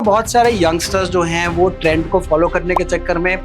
बहुत सारे यंगस्टर्स जो हैं वो ट्रेंड को फॉलो करने के चक्कर में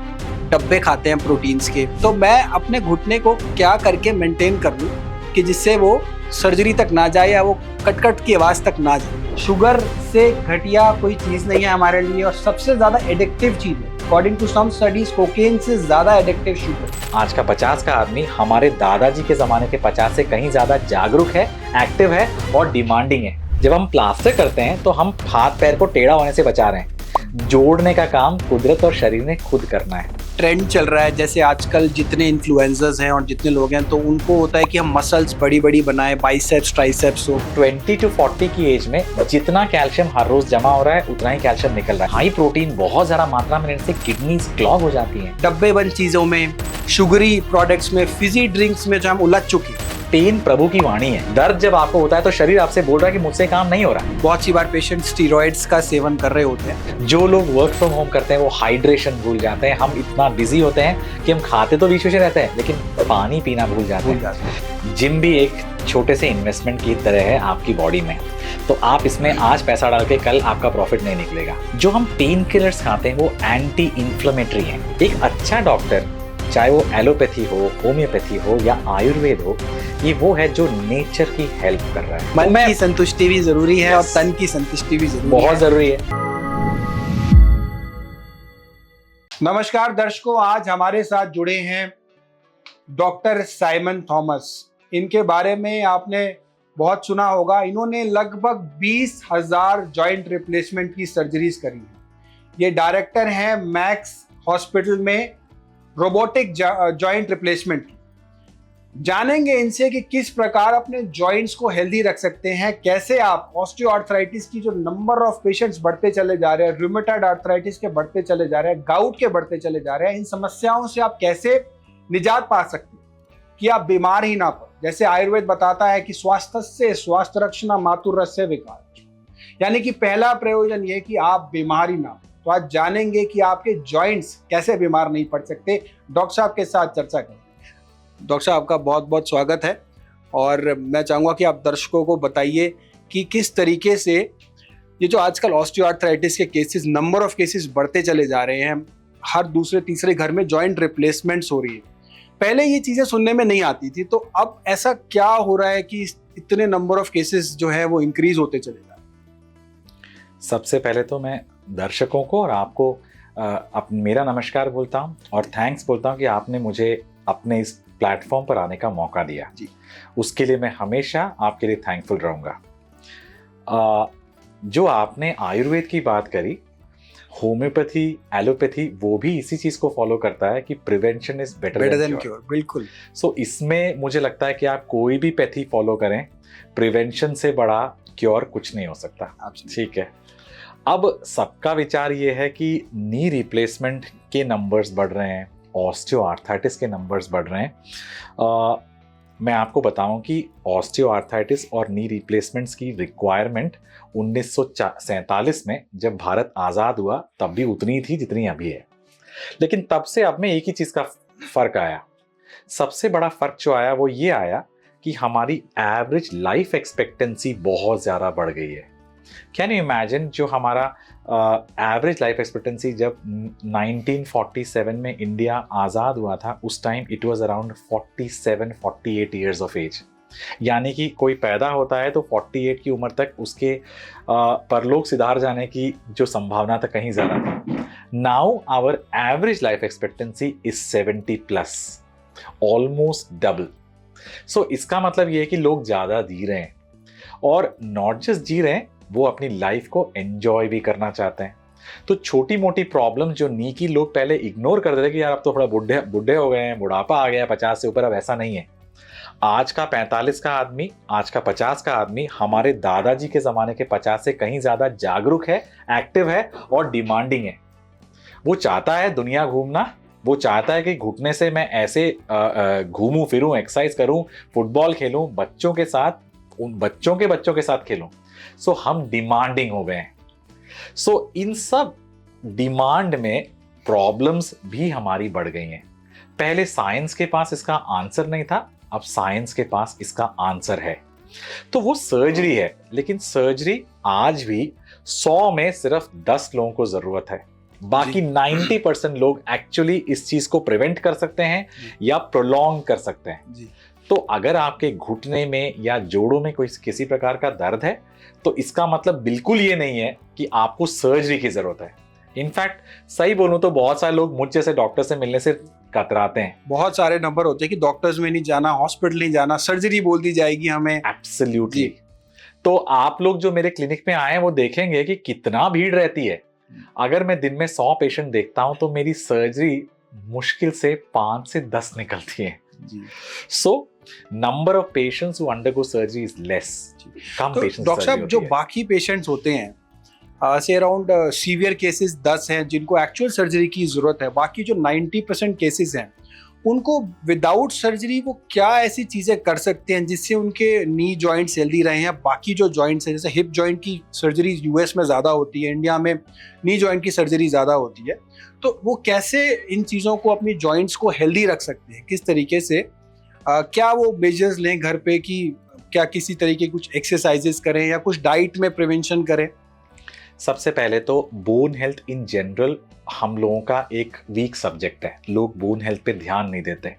डब्बे खाते हैं प्रोटीन्स के। तो मैं अपने घुटने को क्या करके मेंटेन कर लूँ कि जिससे वो सर्जरी तक ना जाए या वो कट की आवाज़ तक ना जाए। शुगर से घटिया कोई चीज़ नहीं है हमारे लिए और सबसे ज़्यादा एडिक्टिव चीज़ है। According to some studies cocaine से ज़्यादा एडिक्टिव शुगर। आज का 50 का आदमी हमारे दादाजी के ज़माने के 50 से कहीं ज़्यादा जागरूक है, एक्टिव है और डिमांडिंग है। जब हम प्लास्टर करते हैं तो हम हाथ पैर को टेढ़ा होने से बचा रहे हैं। जोड़ने का काम कुदरत और शरीर ने खुद करना है। ट्रेंड चल रहा है, जैसे आजकल जितने इन्फ्लुएंसर्स हैं और जितने लोग हैं तो उनको होता है कि हम मसल्स बड़ी बड़ी बनाएं, बाइसेप्स ट्राइसेप्स हो। 20 to 40 की एज में जितना कैल्शियम हर रोज जमा हो रहा है उतना ही कैल्शियम निकल रहा है। हाई प्रोटीन बहुत ज्यादा मात्रा में लेने से किडनीज क्लॉग हो जाती हैं। डब्बे बंद चीजों में, शुगरी प्रोडक्ट्स में, फिजी ड्रिंक्स में जो हम उलझ चुके हैं। पेन प्रभु की वाणी है। दर्द जब आपको होता है तो शरीर आपसे बोल रहा है कि मुझसे काम नहीं हो रहा है। बहुत सी बार पेशेंट स्टीरॉइड्स का सेवन कर रहे होते हैं। जो लोग वर्क फ्रॉम होम करते हैं वो हाइड्रेशन भूल जाते हैं। हम इतना बिजी होते हैं कि हम खाते तो बीच में रहते हैं लेकिन पानी पीना भूल जाते हैं। जिम भी एक छोटे से इन्वेस्टमेंट की तरह है आपकी बॉडी में। तो आप इसमें आज पैसा डाल के कल आपका प्रॉफिट नहीं निकलेगा। जो हम पेन किलर्स खाते हैं वो एंटी इन्फ्लेमेटरी हैं। एक अच्छा डॉक्टर, चाहे वो एलोपैथी हो, होम्योपैथी हो या आयुर्वेद हो, ये वो है जो नेचर की हेल्प कर रहा है। मन की संतुष्टि भी जरूरी है और तन की संतुष्टि भी जरूरी है। बहुत जरूरी है। नमस्कार दर्शकों, आज हमारे साथ जुड़े हैं डॉक्टर साइमन थॉमस। इनके बारे में आपने बहुत सुना होगा। इन्होंने लगभग 20,000 जॉइंट रिप्लेसमेंट की सर्जरीज करी हैं। ये डायरेक्टर हैं मैक्स हॉस्पिटल में रोबोटिक जॉइंट रिप्लेसमेंट की। जानेंगे इनसे कि किस प्रकार अपने जॉइंट्स को हेल्दी रख सकते हैं, कैसे आप ऑस्टियोआर्थराइटिस की जो नंबर ऑफ पेशेंट्स बढ़ते चले जा रहे हैं, रूमेटॉइड आर्थराइटिस के बढ़ते चले जा रहे हैं, गाउट के बढ़ते चले जा रहे हैं, इन समस्याओं से आप कैसे निजात पा सकते हैं कि आप बीमार ही ना पड़े। जैसे आयुर्वेद बताता है कि स्वास्थ्य स्वास्थ्य रक्षणा मातुरस्य विकार, यानी कि पहला प्रयोजन ये कि आप बीमार ही ना हो। तो आज जानेंगे कि आपके जॉइंट्स कैसे बीमार नहीं पड़ सकते। डॉक्टर साहब के साथ चर्चा करें। डॉक्टर साहब आपका बहुत बहुत स्वागत है और मैं चाहूँगा कि आप दर्शकों को बताइए कि किस तरीके से ये जो आजकल ऑस्टियोआर्थराइटिस के केसेस, नंबर ऑफ केसेस बढ़ते चले जा रहे हैं, हर दूसरे तीसरे घर में जॉइंट रिप्लेसमेंट्स हो रही है। पहले ये चीज़ें सुनने में नहीं आती थी, तो अब ऐसा क्या हो रहा है कि इतने नंबर ऑफ केसेस जो है वो इंक्रीज होते चले जा रहे हैं? सबसे पहले तो मैं दर्शकों को और आपको मेरा नमस्कार बोलता हूँ और थैंक्स बोलता हूँ कि आपने मुझे अपने इस प्लेटफॉर्म पर आने का मौका दिया जी। उसके लिए मैं हमेशा आपके लिए थैंकफुल रहूँगा। जो आपने आयुर्वेद की बात करी, होम्योपैथी, एलोपैथी, वो भी इसी चीज़ को फॉलो करता है कि prevention is better than cure. बिल्कुल। सो इसमें मुझे लगता है कि आप कोई भी पैथी फॉलो करें, प्रिवेंशन से बड़ा क्योर कुछ नहीं हो सकता। ठीक है। अब सबका विचार ये है कि नी रिप्लेसमेंट के नंबर्स बढ़ रहे हैं, ऑस्टियोआर्थराइटिस के नंबर्स बढ़ रहे हैं। मैं आपको बताऊं कि ऑस्टियोआर्थराइटिस और नी रिप्लेसमेंट्स की रिक्वायरमेंट 1947 में जब भारत आज़ाद हुआ तब भी उतनी थी जितनी अभी है। लेकिन तब से अब में एक ही चीज़ का फ़र्क आया। सबसे बड़ा फ़र्क जो आया वो ये आया कि हमारी एवरेज लाइफ एक्सपेक्टेंसी बहुत ज़्यादा बढ़ गई है। कैन यू इमेजिन, जो हमारा एवरेज लाइफ एक्सपेक्टेंसी जब 1947 में इंडिया आज़ाद हुआ था, उस time it was around 47-48 years of age. यानी कि कोई पैदा होता है तो 48 की उम्र तक उसके परलोक सिधार जाने की जो संभावना था कहीं ज़्यादा थी। Now our average life expectancy is 70+, almost double. So इसका मतलब ये है कि लोग ज़्यादा जी रहे हैं और नॉट जस्ट जी रहे हैं, वो अपनी लाइफ को एंजॉय भी करना चाहते हैं। तो छोटी मोटी प्रॉब्लम जो नी की लोग पहले इग्नोर करते थे कि यार अब तो थोड़ा बुढ़े हो गए हैं, बुढ़ापा आ गया 50 से ऊपर, अब ऐसा नहीं है। आज का 45 का आदमी, आज का 50 का आदमी हमारे दादाजी के ज़माने के 50 से कहीं ज़्यादा जागरूक है, एक्टिव है और डिमांडिंग है। वो चाहता है दुनिया घूमना, वो चाहता है कि घुटने से मैं ऐसे घूमूं फिरूं, एक्सरसाइज करूं, फुटबॉल खेलूं, बच्चों के साथ, उन बच्चों के साथ खेलूं। सो हम डिमांडिंग हो गए हैं। सो इन सब डिमांड में प्रॉब्लम्स भी हमारी बढ़ गई हैं। पहले साइंस के पास इसका आंसर नहीं था, अब साइंस के पास इसका आंसर है। तो वो सर्जरी है, लेकिन सर्जरी आज भी 100 में सिर्फ 10 लोगों को जरूरत है। बाकी 90% लोग एक्चुअली इस चीज को प्रिवेंट कर सकते हैं या प्रोलॉन्ग कर सकते हैं। जी। तो अगर आपके घुटने में या जोड़ों में कोई किसी प्रकार का दर्द है तो इसका मतलब बिल्कुल ये नहीं है कि आपको सर्जरी की जरूरत है। इनफैक्ट सही बोलूं तो बहुत सारे लोग मुझ जैसे डॉक्टर से मिलने से कतराते हैं। बहुत सारे नंबर होते हैं कि डॉक्टर्स में नहीं जाना, हॉस्पिटल नहीं जाना, सर्जरी बोल दी जाएगी हमें। एब्सोल्युटली। तो आप लोग जो मेरे क्लिनिक में आए हैं वो देखेंगे कि कितना भीड़ रहती है। अगर मैं दिन में 100 पेशेंट देखता हूं तो मेरी सर्जरी मुश्किल से 5 से 10 निकलती है। So number of patients who undergo surgery is less. Come patients. Doctor साहब, जो बाकी पेशेंट्स होते हैं से अराउंड सीवियर केसेस 10 हैं जिनको एक्चुअल सर्जरी की जरूरत है, बाकी जो 90% केसेस हैं उनको विदाउट सर्जरी वो क्या ऐसी चीजें कर सकते हैं जिससे उनके नी जॉइंट्स हेल्दी रहे हैं? बाकी जो जॉइंट्स हैं, जैसे हिप जॉइंट की सर्जरी यूएस में ज़्यादा होती है, इंडिया में नी जॉइंट की सर्जरी ज़्यादा होती है, तो वो कैसे इन चीज़ों को, अपनी जॉइंट्स को हेल्दी रख सकते हैं? किस तरीके से क्या वो मेजर्स लें घर पे कि क्या किसी तरीके कुछ एक्सरसाइजेस करें या कुछ डाइट में प्रिवेंशन करें? सबसे पहले तो बोन हेल्थ इन जनरल हम लोगों का एक वीक सब्जेक्ट है। लोग बोन हेल्थ पे ध्यान नहीं देते।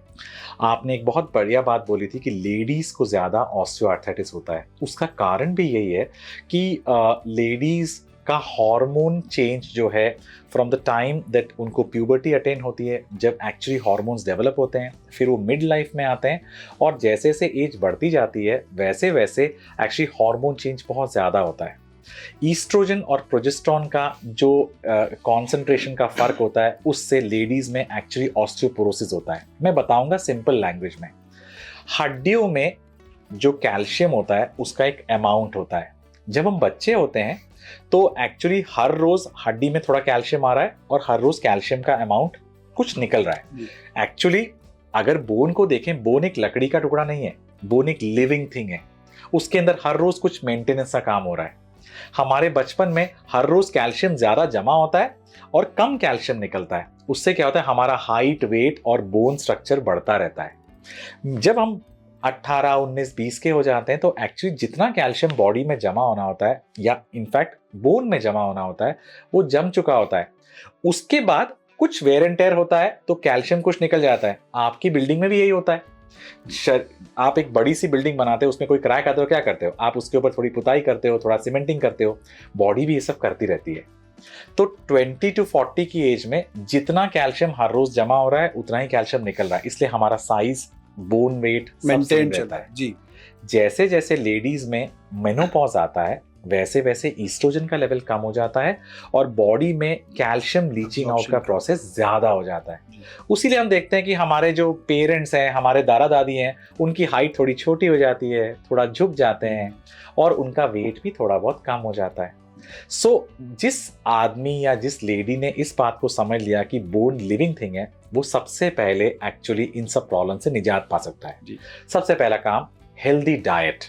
आपने एक बहुत बढ़िया बात बोली थी कि लेडीज को ज्यादा ऑस्टियोआर्थराइटिस होता है। उसका कारण भी यही है कि लेडीज का हार्मोन चेंज जो है फ्रॉम द टाइम दैट उनको प्यूबर्टी अटेन होती है, जब एक्चुअली हार्मोन्स डेवलप होते हैं, फिर वो मिड लाइफ में आते हैं और जैसे जैसे एज बढ़ती जाती है वैसे वैसे एक्चुअली हार्मोन चेंज बहुत ज़्यादा होता है। ईस्ट्रोजन और प्रोजेस्टेरॉन का जो कॉन्सेंट्रेशन का फर्क होता है उससे लेडीज में एक्चुअली ऑस्टियोपोरोसिस होता है। मैं बताऊंगा सिंपल लैंग्वेज में। हड्डियों में जो कैल्शियम होता है उसका एक अमाउंट होता है। जब हम बच्चे होते हैं तो एक्चुअली हर रोज हड्डी में थोड़ा कैल्शियम आ रहा है और हर रोज कैल्शियम का अमाउंट कुछ निकल रहा है। एक्चुअली अगर बोन को देखें, बोन एक लकड़ी का टुकड़ा नहीं है, बोन एक लिविंग थिंग है। उसके अंदर हर रोज कुछ मेंटेनेंस का काम हो रहा है। हमारे बचपन में हर रोज कैल्शियम ज्यादा जमा होता है और कम कैल्शियम निकलता है। उससे क्या होता है, हमारा हाइट, वेट और बोन स्ट्रक्चर बढ़ता रहता है। जब हम 18, 19, 20 के हो जाते हैं तो एक्चुअली जितना कैल्शियम बॉडी में जमा होना होता है या इनफैक्ट बोन में जमा होना होता है वो जम चुका होता है। उसके बाद कुछ वेयर एंड टेयर होता है तो कैल्शियम कुछ निकल जाता है। आपकी बिल्डिंग में भी यही होता है। आप एक बड़ी सी बिल्डिंग बनाते हो, उसमें कोई क्रैक आता है, क्या करते हो आप? उसके ऊपर थोड़ी पुताई करते हो, थोड़ा सीमेंटिंग करते हो। बॉडी भी ये सब करती रहती है। तो 20 to 40 की एज में जितना कैल्शियम हर रोज जमा हो रहा है उतना ही कैल्शियम निकल रहा है, इसलिए हमारा साइज, बोन वेट मेंटेन रहता है जी। जैसे जैसे लेडीज में मेनोपॉज आता है वैसे वैसे ईस्ट्रोजन का लेवल कम हो जाता है और बॉडी में कैल्शियम लीचिंग आउट का प्रोसेस ज्यादा हो जाता है। उसीलिए हम देखते हैं कि हमारे जो पेरेंट्स हैं, हमारे दादा दादी हैं, उनकी हाइट थोड़ी छोटी हो जाती है, थोड़ा झुक जाते हैं और उनका वेट भी थोड़ा बहुत कम हो जाता है। सो जिस आदमी या जिस लेडी ने इस बात को समझ लिया कि बोन लिविंग थिंग है, वो सबसे पहले एक्चुअली इन सब प्रॉब्लम से निजात पा सकता है। सबसे पहला काम, हेल्दी डाइट,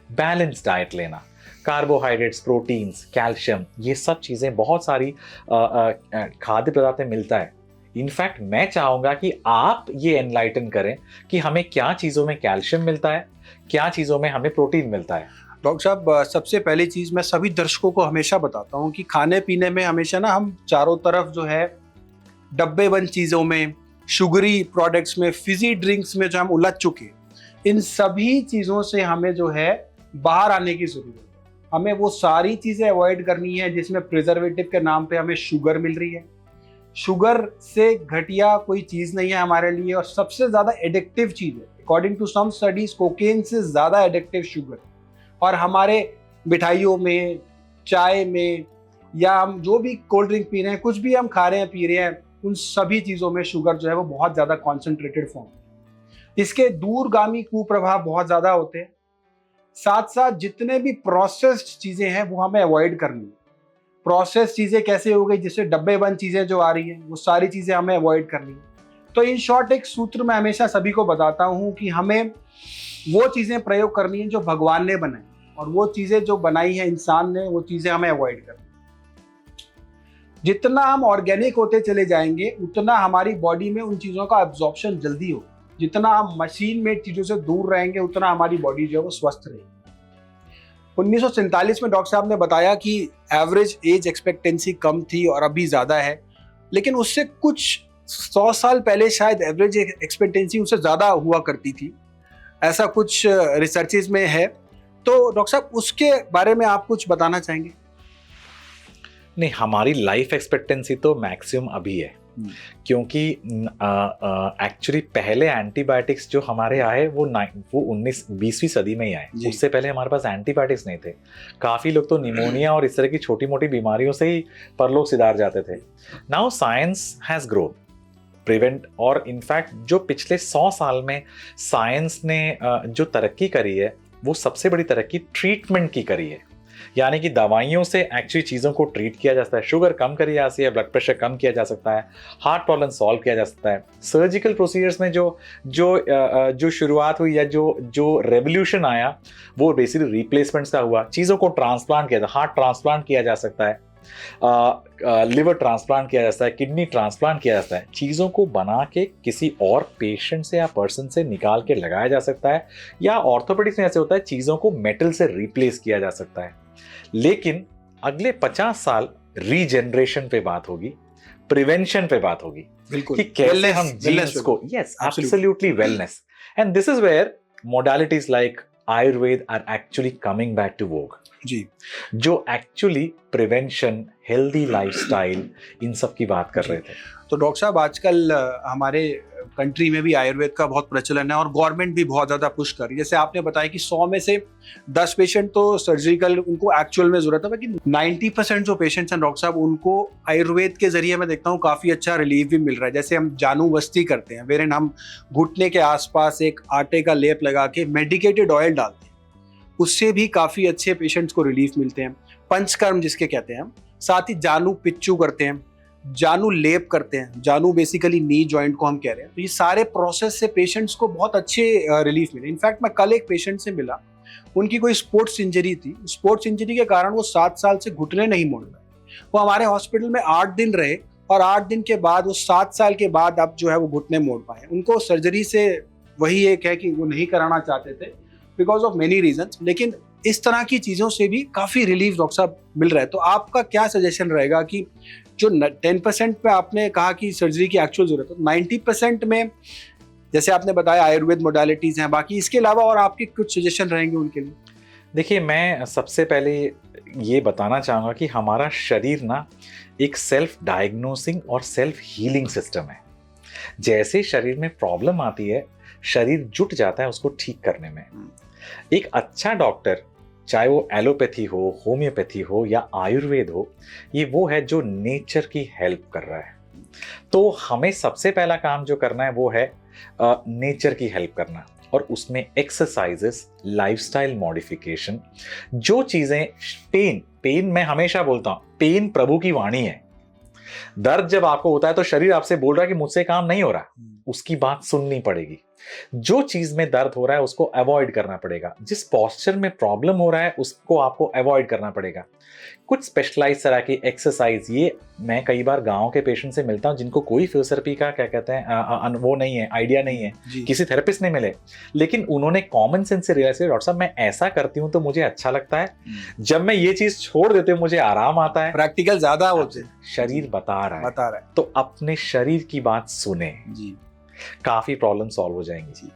बैलेंस डाइट लेना। कार्बोहाइड्रेट्स, प्रोटीन्स, कैल्शियम, ये सब चीजें बहुत सारी खाद्य पदार्थ में मिलता है। इनफैक्ट मैं चाहूंगा कि आप ये एनलाइटन करें कि हमें क्या चीजों में कैल्शियम मिलता है, क्या चीजों में हमें प्रोटीन मिलता है। डॉक्टर साहब, सबसे पहली चीज मैं सभी दर्शकों को हमेशा बताता हूँ कि खाने पीने में हमेशा ना हम चारों तरफ जो है डब्बे बंद चीजों में, शुगरी प्रोडक्ट्स में, फिजी ड्रिंक्स में जो हम उलझ चुके, इन सभी चीजों से हमें जो है बाहर आने की जरूरत है। हमें वो सारी चीजें अवॉइड करनी है जिसमें प्रिजर्वेटिव के नाम पे हमें शुगर मिल रही है। शुगर से घटिया कोई चीज नहीं है हमारे लिए और सबसे ज्यादा एडिक्टिव चीज है। According to some studies, cocaine से ज्यादा एडिक्टिव शुगर। और हमारे मिठाइयों में, चाय में, या हम जो भी कोल्ड ड्रिंक पी रहे हैं, कुछ भी हम खा रहे हैं, पी रहे हैं, उन सभी चीजों में शुगर जो है वो बहुत ज्यादा कॉन्सेंट्रेटेड फॉर्म है। इसके दूरगामी कुप्रभाव बहुत ज्यादा होते हैं। साथ साथ जितने भी प्रोसेस्ड चीजें हैं वो हमें अवॉइड करनी है। प्रोसेस चीजें कैसे हो गई, जिससे डब्बे बंद चीजें जो आ रही हैं, वो सारी चीजें हमें अवॉइड करनी है। तो इन शॉर्ट एक सूत्र मैं हमेशा सभी को बताता हूं कि हमें वो चीजें प्रयोग करनी है जो भगवान ने बनाई, और वो चीजें जो बनाई है इंसान ने, वो चीजें हमें अवॉइड करनी है। जितना हम ऑर्गेनिक होते चले जाएंगे उतना हमारी बॉडी में उन चीजों का एब्जॉर्प्शन जल्दी होगा। जितना हम मशीन मेड चीजों से दूर रहेंगे उतना हमारी बॉडी जो है वो स्वस्थ रहेगी। 1947 में डॉक्टर साहब ने बताया कि एवरेज एज एक्सपेक्टेंसी कम थी और अभी ज़्यादा है, लेकिन उससे कुछ 100 साल पहले शायद एवरेज एक्सपेक्टेंसी उससे ज़्यादा हुआ करती थी, ऐसा कुछ रिसर्चेज में है। तो डॉक्टर साहब उसके बारे में आप कुछ बताना चाहेंगे? नहीं, हमारी लाइफ एक्सपेक्टेंसी तो मैक्सिमम अभी है, क्योंकि एक्चुअली पहले एंटीबायोटिक्स जो हमारे आए वो 19वीं सदी में ही आए। उससे पहले हमारे पास एंटीबायोटिक्स नहीं थे। काफ़ी लोग तो निमोनिया और इस तरह की छोटी मोटी बीमारियों से ही परलोक सिधार जाते थे। Now science has grown prevent, और इनफैक्ट जो पिछले 100 साल में साइंस ने जो तरक्की करी है वो सबसे बड़ी तरक्की ट्रीटमेंट की करी है। यानी कि दवाइयों से एक्चुअली चीज़ों को ट्रीट किया जा सकता है। शुगर कम करी जा सकती है, ब्लड प्रेशर कम किया जा सकता है, हार्ट प्रॉब्लम सॉल्व किया जा सकता है। सर्जिकल प्रोसीजर्स में जो शुरुआत हुई या जो रेवोल्यूशन आया वो बेसिकली रिप्लेसमेंट्स का हुआ। चीज़ों को ट्रांसप्लांट किया, हार्ट ट्रांसप्लांट किया जा सकता है, लिवर ट्रांसप्लांट किया जा सकता है, किडनी ट्रांसप्लांट किया जा सकता है। चीज़ों को बना के किसी और पेशेंट से या पर्सन से निकाल के लगाया जा सकता है, या ऑर्थोपेडिक्स में ऐसे होता है चीज़ों को मेटल से रिप्लेस किया जा सकता है। लेकिन अगले 50 साल रीजनरेशन पे बात होगी, प्रिवेंशन पे बात होगी, बिल्कुल, कि कैसे हम जीन्स को, yes absolutely wellness, and this is where modalities like Ayurveda are actually coming back to vogue जी, जो एक्चुअली प्रिवेंशन, हेल्दी लाइफस्टाइल, इन सब की बात कर रहे थे। तो डॉक्टर साहब आजकल हमारे कंट्री में भी आयुर्वेद का बहुत प्रचलन है और गवर्नमेंट भी बहुत ज़्यादा पुश कर रही है। जैसे आपने बताया कि 100 में से 10 पेशेंट तो सर्जिकल उनको एक्चुअल में ज़रूरत है, लेकिन 90% जो पेशेंट्स हैं डॉक्टर साहब उनको आयुर्वेद के जरिए मैं देखता हूँ काफ़ी अच्छा रिलीफ भी मिल रहा है। जैसे हम जानू बस्ती करते हैं, वेरेन हम घुटने के आसपास एक आटे का लेप लगा के मेडिकेटेड ऑयल डालते हैं, उससे भी काफ़ी अच्छे पेशेंट्स को रिलीफ मिलते हैं। पंचकर्म जिसके कहते हैं हम, साथ ही जानू पिच्चू करते हैं, जानू लेप करते हैं, जानू बेसिकली नी जॉइंट को हम कह रहे हैं। तो ये सारे प्रोसेस से पेशेंट्स को बहुत अच्छे रिलीफ मिले। इनफैक्ट मैं कल एक पेशेंट से मिला, उनकी कोई स्पोर्ट्स इंजरी थी, स्पोर्ट्स इंजरी के कारण वो 7 साल से घुटने नहीं मोड़ रहे। वो हमारे हॉस्पिटल में 8 दिन रहे और 8 दिन के बाद वो 7 साल के बाद अब जो है वो घुटने मोड़ पाए। उनको सर्जरी से वही एक है कि वो नहीं कराना चाहते थे बिकॉज ऑफ मेनी रीजंस, लेकिन इस तरह की चीज़ों से भी काफ़ी रिलीफ डॉक्टर साहब मिल रहा है। तो आपका क्या सजेशन रहेगा कि जो 10% पे आपने कहा कि सर्जरी की एक्चुअल जरूरत है, 90% में जैसे आपने बताया आयुर्वेद मोडालिटीज़ हैं, बाकी इसके अलावा और आपके कुछ सजेशन रहेंगे उनके लिए? देखिए, मैं सबसे पहले ये बताना चाहूँगा कि हमारा शरीर ना एक सेल्फ डायग्नोसिंग और सेल्फ हीलिंग सिस्टम है। जैसे शरीर में प्रॉब्लम आती है, शरीर जुट जाता है उसको ठीक करने में। एक अच्छा डॉक्टर, चाहे वो एलोपैथी हो, होम्योपैथी हो या आयुर्वेद हो, ये वो है जो नेचर की हेल्प कर रहा है। तो हमें सबसे पहला काम जो करना है वो है नेचर की हेल्प करना, और उसमें एक्सरसाइजेस, लाइफस्टाइल मॉडिफिकेशन, जो चीज़ें पेन मैं हमेशा बोलता हूँ, पेन प्रभु की वाणी है। दर्द जब आपको होता है तो शरीर आपसे बोल रहा है कि मुझसे काम नहीं हो रहा, उसकी बात सुननी पड़ेगी। जो चीज में दर्द हो रहा है उसको अवॉइड करना पड़ेगा, जिस पोस्चर में प्रॉब्लम हो रहा है उसको आपको अवॉइड करना पड़ेगा। कुछ स्पेशलाइज तरह की एक्सरसाइज, ये मैं कई बार गांव के पेशेंट से मिलता हूं जिनको कोई फिजियोथेरेपी का क्या कहते हैं वो नहीं है, आइडिया नहीं है, किसी थेरेपिस्ट नहीं मिले, लेकिन उन्होंने कॉमन सेंस से रियलाइज किया, डॉक्टर साहब मैं ऐसा करती हूँ तो मुझे अच्छा लगता है, जब मैं ये चीज छोड़ देती हूँ मुझे आराम आता है। प्रैक्टिकल ज्यादा होते हैं, शरीर बता रहा है तो अपने शरीर की बात सुने जी, काफी प्रॉब्लम सॉल्व हो जाएंगी जी।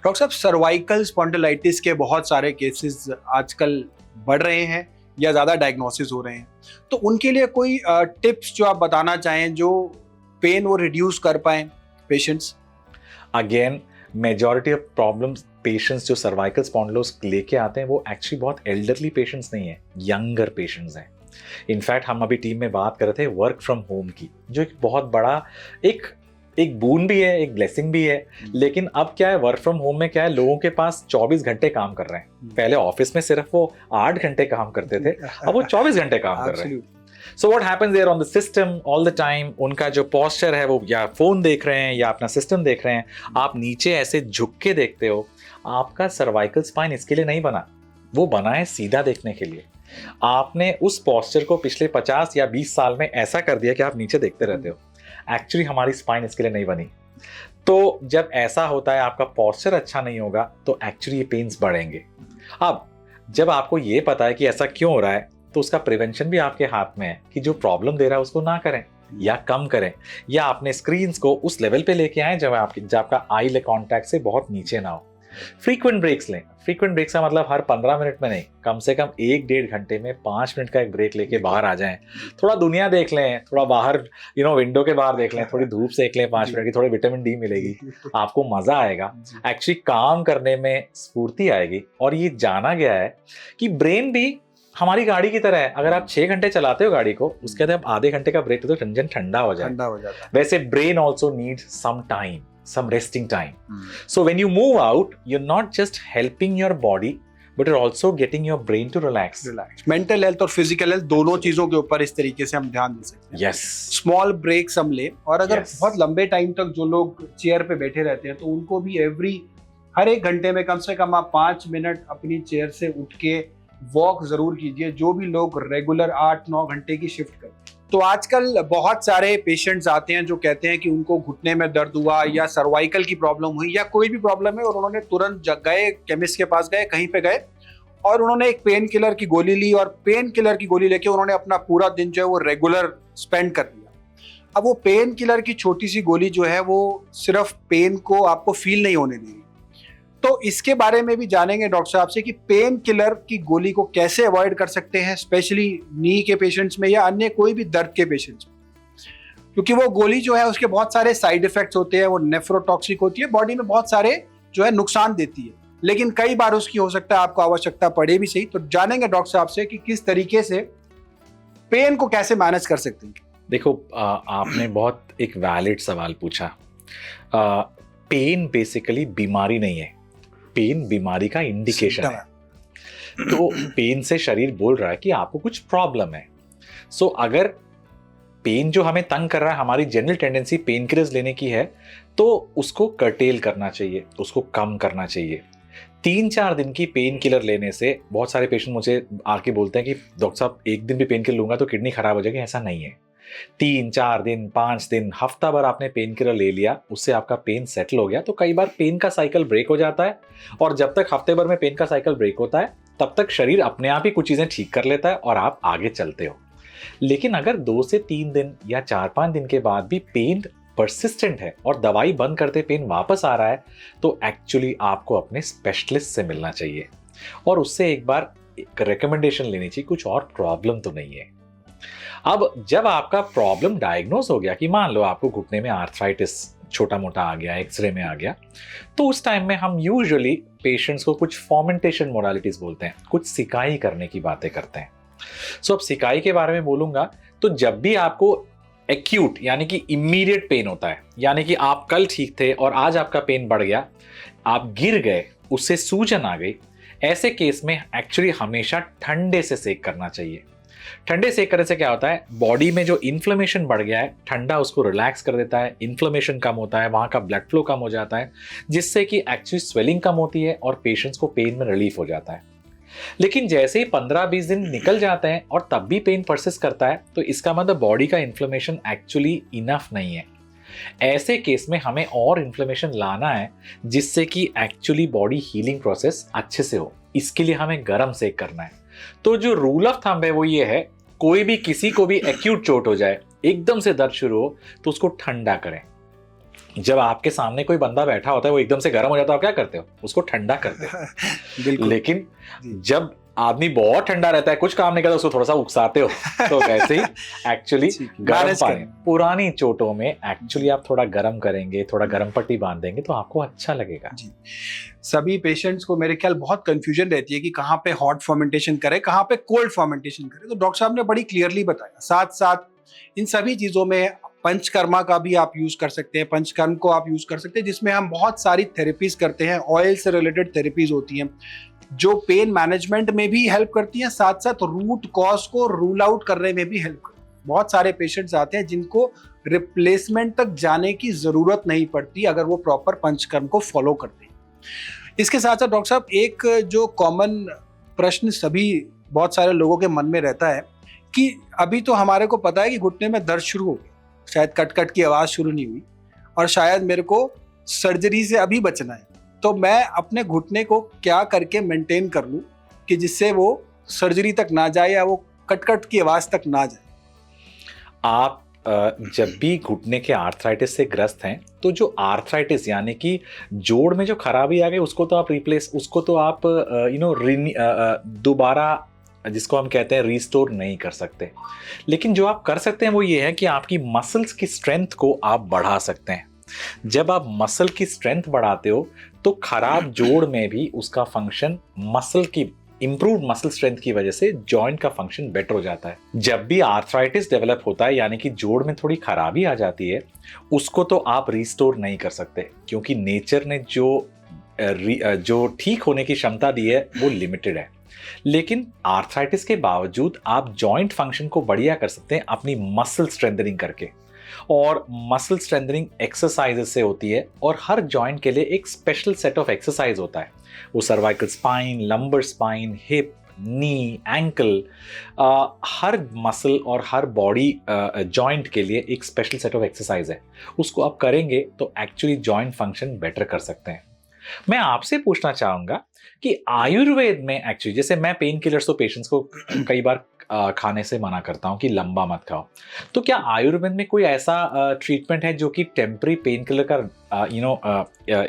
डॉक्टर साहब, सर्वाइकल स्पॉन्डिलाइटिस के बहुत सारे केसेस आजकल बढ़ रहे हैं या ज्यादा डायग्नोसिस हो रहे हैं, तो उनके लिए कोई टिप्स जो आप बताना चाहें जो पेन वो रिड्यूस कर पाए patients? Again, majority of problems patients जो सर्वाइकल स्पॉन्डिलोसिस लेके आते हैं वो एक्चुअली बहुत एल्डरली पेशेंट्स नहीं है, यंगर पेशेंट्स हैं। इनफैक्ट हम अभी टीम में बात कर रहे थे वर्क फ्रॉम होम की, जो एक बहुत बड़ा एक बून भी है, एक ब्लेसिंग भी है। लेकिन अब क्या है, वर्क फ्रॉम होम में क्या है, लोगों के पास 24 घंटे काम कर रहे हैं। पहले ऑफिस में सिर्फ वो 8 घंटे काम करते थे, अब वो 24 घंटे काम कर रहे हैं। So what happens there on the system all the time, उनका जो पोस्चर है वो या फोन देख रहे हैं या अपना सिस्टम देख रहे हैं। आप नीचे ऐसे झुक के देखते हो, आपका सर्वाइकल स्पाइन इसके लिए नहीं बना, वो बना है सीधा देखने के लिए। आपने उस पोस्चर को पिछले 50 या 20 साल में ऐसा कर दिया कि आप नीचे देखते रहते हो। एक्चुअली हमारी स्पाइन इसके लिए नहीं बनी। तो जब ऐसा होता है, आपका पोस्चर अच्छा नहीं होगा तो एक्चुअली ये पेन्स बढ़ेंगे। अब जब आपको ये पता है कि ऐसा क्यों हो रहा है, तो उसका प्रिवेंशन भी आपके हाथ में है कि जो प्रॉब्लम दे रहा है उसको ना करें या कम करें, या अपने स्क्रीन को उस लेवल पे लेके आए जब आपका आई ले कॉन्टैक्ट से बहुत नीचे ना हो। फ्रीक्वेंट ब्रेक्स लें। फ्रीक्वेंट ब्रेक्स का मतलब हर 15 मिनट में नहीं, कम से कम 1-1.5 घंटे में 5 मिनट का एक ब्रेक लेके बाहर आ जाएं, थोड़ा दुनिया देख लें, थोड़ा बाहर विंडो के बाहर देख लें, थोड़ी धूप सेक लें 5 मिनट की, थोड़ी विटामिन डी मिलेगी, आपको मजा आएगा, एक्चुअली काम करने में स्फूर्ति आएगी। और ये जाना गया है कि ब्रेन भी हमारी गाड़ी की तरह है, अगर आप 6 घंटे चलाते हो गाड़ी को, उसके बाद आप आधे घंटे का ब्रेक लेते हो, इंजन ठंडा हो जाता है। वैसे brain also needs some time, some resting time. So when you move out, you're not just helping your body, but you're also getting your brain to relax. Mental health और physical health दोनों चीजों के ऊपर इस तरीके से हम ध्यान दे सकते हैं। Yes. स्मॉल ब्रेक्स हम लें, और अगर बहुत लंबे टाइम तक जो लोग चेयर पे बैठे रहते हैं तो उनको भी हर 1 घंटे में कम से कम आप 5 मिनट अपनी चेयर से उठ के वॉक जरूर कीजिए, जो भी लोग रेगुलर 8-9 घंटे की शिफ्ट करते हैं। तो आजकल बहुत सारे पेशेंट्स आते हैं जो कहते हैं कि उनको घुटने में दर्द हुआ या सर्वाइकल की प्रॉब्लम हुई या कोई भी प्रॉब्लम है, और उन्होंने तुरंत गए केमिस्ट के पास, गए कहीं पे गए और उन्होंने एक पेन किलर की गोली ली, और पेन किलर की गोली लेके उन्होंने अपना पूरा दिन जो है वो रेगुलर स्पेंड कर दिया। अब वो पेन किलर की छोटी सी गोली जो है वो सिर्फ पेन को आपको फील नहीं होने देगी। तो इसके बारे में भी जानेंगे डॉक्टर साहब से कि पेन किलर की गोली को कैसे अवॉइड कर सकते हैं, स्पेशली नी के पेशेंट्स में या अन्य कोई भी दर्द के पेशेंट्स में, क्योंकि वो गोली जो है उसके बहुत सारे साइड इफेक्ट्स होते हैं, वो नेफ्रोटॉक्सिक होती है, बॉडी में बहुत सारे जो है नुकसान देती है, लेकिन कई बार उसकी हो सकता है आपको आवश्यकता पड़े भी सही। तो जानेंगे डॉक्टर साहब से कि किस तरीके से पेन को कैसे मैनेज कर सकते हैं। देखो, आपने बहुत एक वैलिड सवाल पूछा। पेन बेसिकली बीमारी नहीं है, पेन बीमारी का इंडिकेशन है। तो पेन से शरीर बोल रहा है कि आपको कुछ प्रॉब्लम है। सो अगर पेन जो हमें तंग कर रहा है, हमारी जनरल टेंडेंसी पेन किलर्स लेने की है, तो उसको कर्टेल करना चाहिए, उसको कम करना चाहिए। 3-4 दिन की पेन किलर लेने से बहुत सारे पेशेंट मुझे आके बोलते हैं कि डॉक्टर साहब 1 दिन भी पेन किलर लूंगा तो किडनी खराब हो जाएगी। ऐसा नहीं है। 3-4 दिन, 5 दिन, हफ्ता भर आपने पेन किलर ले लिया, उससे आपका पेन सेटल हो गया, तो कई बार पेन का साइकिल ब्रेक हो जाता है, और जब तक हफ्ते भर में पेन का साइकिल ब्रेक होता है तब तक शरीर अपने आप ही कुछ चीजें ठीक कर लेता है और आप आगे चलते हो। लेकिन अगर 2 से 3 दिन या 4-5 दिन के बाद भी पेन परसिस्टेंट है और दवाई बंद करते पेन वापस आ रहा है, तो एक्चुअली आपको अपने स्पेशलिस्ट से मिलना चाहिए और उससे एक बार रिकमेंडेशन लेनी चाहिए, कुछ और प्रॉब्लम तो नहीं है। अब जब आपका प्रॉब्लम डायग्नोज हो गया कि मान लो आपको घुटने में आर्थराइटिस छोटा मोटा आ गया, एक्सरे में आ गया, तो उस टाइम में हम यूजुअली पेशेंट्स को कुछ फॉर्मेंटेशन मोडालिटीज बोलते हैं, कुछ सिकाई करने की बातें करते हैं। सो अब सिकाई के बारे में बोलूंगा, तो जब भी आपको एक्यूट यानी कि इमीडिएट पेन होता है, यानी कि आप कल ठीक थे और आज आपका पेन बढ़ गया, आप गिर गए, उससे सूजन आ गई, ऐसे केस में एक्चुअली हमेशा ठंडे से सेक करना चाहिए। ठंडे सेक करने से क्या होता है, बॉडी में जो इन्फ्लेमेशन बढ़ गया है, ठंडा उसको रिलैक्स कर देता है, इन्फ्लेमेशन कम होता है, वहां का ब्लड फ्लो कम हो जाता है, जिससे कि एक्चुअली स्वेलिंग कम होती है और पेशेंट्स को पेन में रिलीफ हो जाता है। लेकिन जैसे ही 15-20 दिन निकल जाते हैं और तब भी पेन परसिस्ट करता है, तो इसका मतलब बॉडी का इन्फ्लेमेशन एक्चुअली इनफ नहीं है। ऐसे केस में हमें और इन्फ्लेमेशन लाना है, जिससे कि एक्चुअली बॉडी हीलिंग प्रोसेस अच्छे से हो। इसके लिए हमें गर्म सेक करना है। तो जो रूल ऑफ थंब है वो ये है, कोई भी किसी को भी एक्यूट चोट हो जाए, एकदम से दर्द शुरू हो, तो उसको ठंडा करें। जब आपके सामने कोई बंदा बैठा होता है, वो एकदम से गर्म हो जाता है, आप क्या करते हो, उसको ठंडा करते हो। लेकिन जब आदमी बहुत ठंडा रहता है, कुछ काम नहीं करता, उसको थोड़ा सा उकसाते हो, तो वैसे ही एक्चुअली गर्म पानी, पुरानी चोटों में एक्चुअली आप थोड़ा गर्म करेंगे, थोड़ा गर्म पट्टी बांध देंगे, तो आपको अच्छा लगेगा। सभी पेशेंट्स को मेरे ख्याल बहुत कंफ्यूजन रहती है कि कहाँ पे हॉट फर्मेंटेशन करें, कहाँ पे कोल्ड फर्मेंटेशन करें। तो डॉक्टर साहब ने बड़ी क्लियरली बताया। साथ साथ इन सभी चीजों में पंचकर्मा का भी आप यूज कर सकते हैं, पंचकर्म को आप यूज कर सकते हैं, जिसमें हम बहुत सारी थेरेपीज करते हैं। ऑयल से रिलेटेड थेरेपीज होती हैं जो पेन मैनेजमेंट में भी हेल्प करती हैं, साथ साथ रूट कॉज को रूल आउट करने में भी हेल्प करती हैं। बहुत सारे पेशेंट्स आते हैं जिनको रिप्लेसमेंट तक जाने की जरूरत नहीं पड़ती अगर वो प्रॉपर पंचकर्म को फॉलो करते हैं। इसके साथ साथ डॉक्टर साहब, एक जो कॉमन प्रश्न सभी बहुत सारे लोगों के मन में रहता है कि अभी तो हमारे को पता है कि घुटने में दर्द शुरू हो गया, शायद कट कट की आवाज शुरू नहीं हुई, और शायद मेरे को सर्जरी से अभी बचना है, तो मैं अपने घुटने को क्या करके मेंटेन कर लूं कि जिससे वो सर्जरी तक ना जाए या वो कट की आवाज तक ना जाए। आप जब भी घुटने के आर्थराइटिस से ग्रस्त हैं तो जो आर्थराइटिस यानी कि जोड़ में जो खराबी आ गई उसको तो आप दोबारा, जिसको हम कहते हैं, रिस्टोर नहीं कर सकते। लेकिन जो आप कर सकते हैं वो ये है कि आपकी मसल्स की स्ट्रेंथ को आप बढ़ा सकते हैं। जब आप मसल की स्ट्रेंथ बढ़ाते हो तो खराब जोड़ में भी उसका फंक्शन, मसल की इंप्रूव्ड मसल स्ट्रेंथ की वजह से जॉइंट का फंक्शन बेटर हो जाता है। जब भी आर्थराइटिस डेवलप होता है यानी कि जोड़ में थोड़ी खराबी आ जाती है, उसको तो आप रिस्टोर नहीं कर सकते, क्योंकि नेचर ने जो ठीक होने की क्षमता दी है वो लिमिटेड है। लेकिन आर्थराइटिस के बावजूद आप जॉइंट फंक्शन को बढ़िया कर सकते हैं अपनी मसल स्ट्रेंथनिंग करके। और मसल स्ट्रेंथनिंग एक्सरसाइजेस से होती है, और हर जॉइंट के लिए एक स्पेशल सेट ऑफ एक्सरसाइज होता है। वो cervical spine, lumbar spine, hip, knee, ankle, हर मसल और हर बॉडी जॉइंट के लिए एक स्पेशल सेट ऑफ एक्सरसाइज है। उसको आप करेंगे तो एक्चुअली जॉइंट फंक्शन बेटर कर सकते हैं। मैं आपसे पूछना चाहूंगा कि आयुर्वेद में एक्चुअली, जैसे मैं पेन किलर्स तो पेशेंट्स को कई बार खाने से मना करता हूं कि लंबा मत खाओ, तो क्या आयुर्वेद में कोई ऐसा ट्रीटमेंट है जो कि टेम्पररी पेन किलर का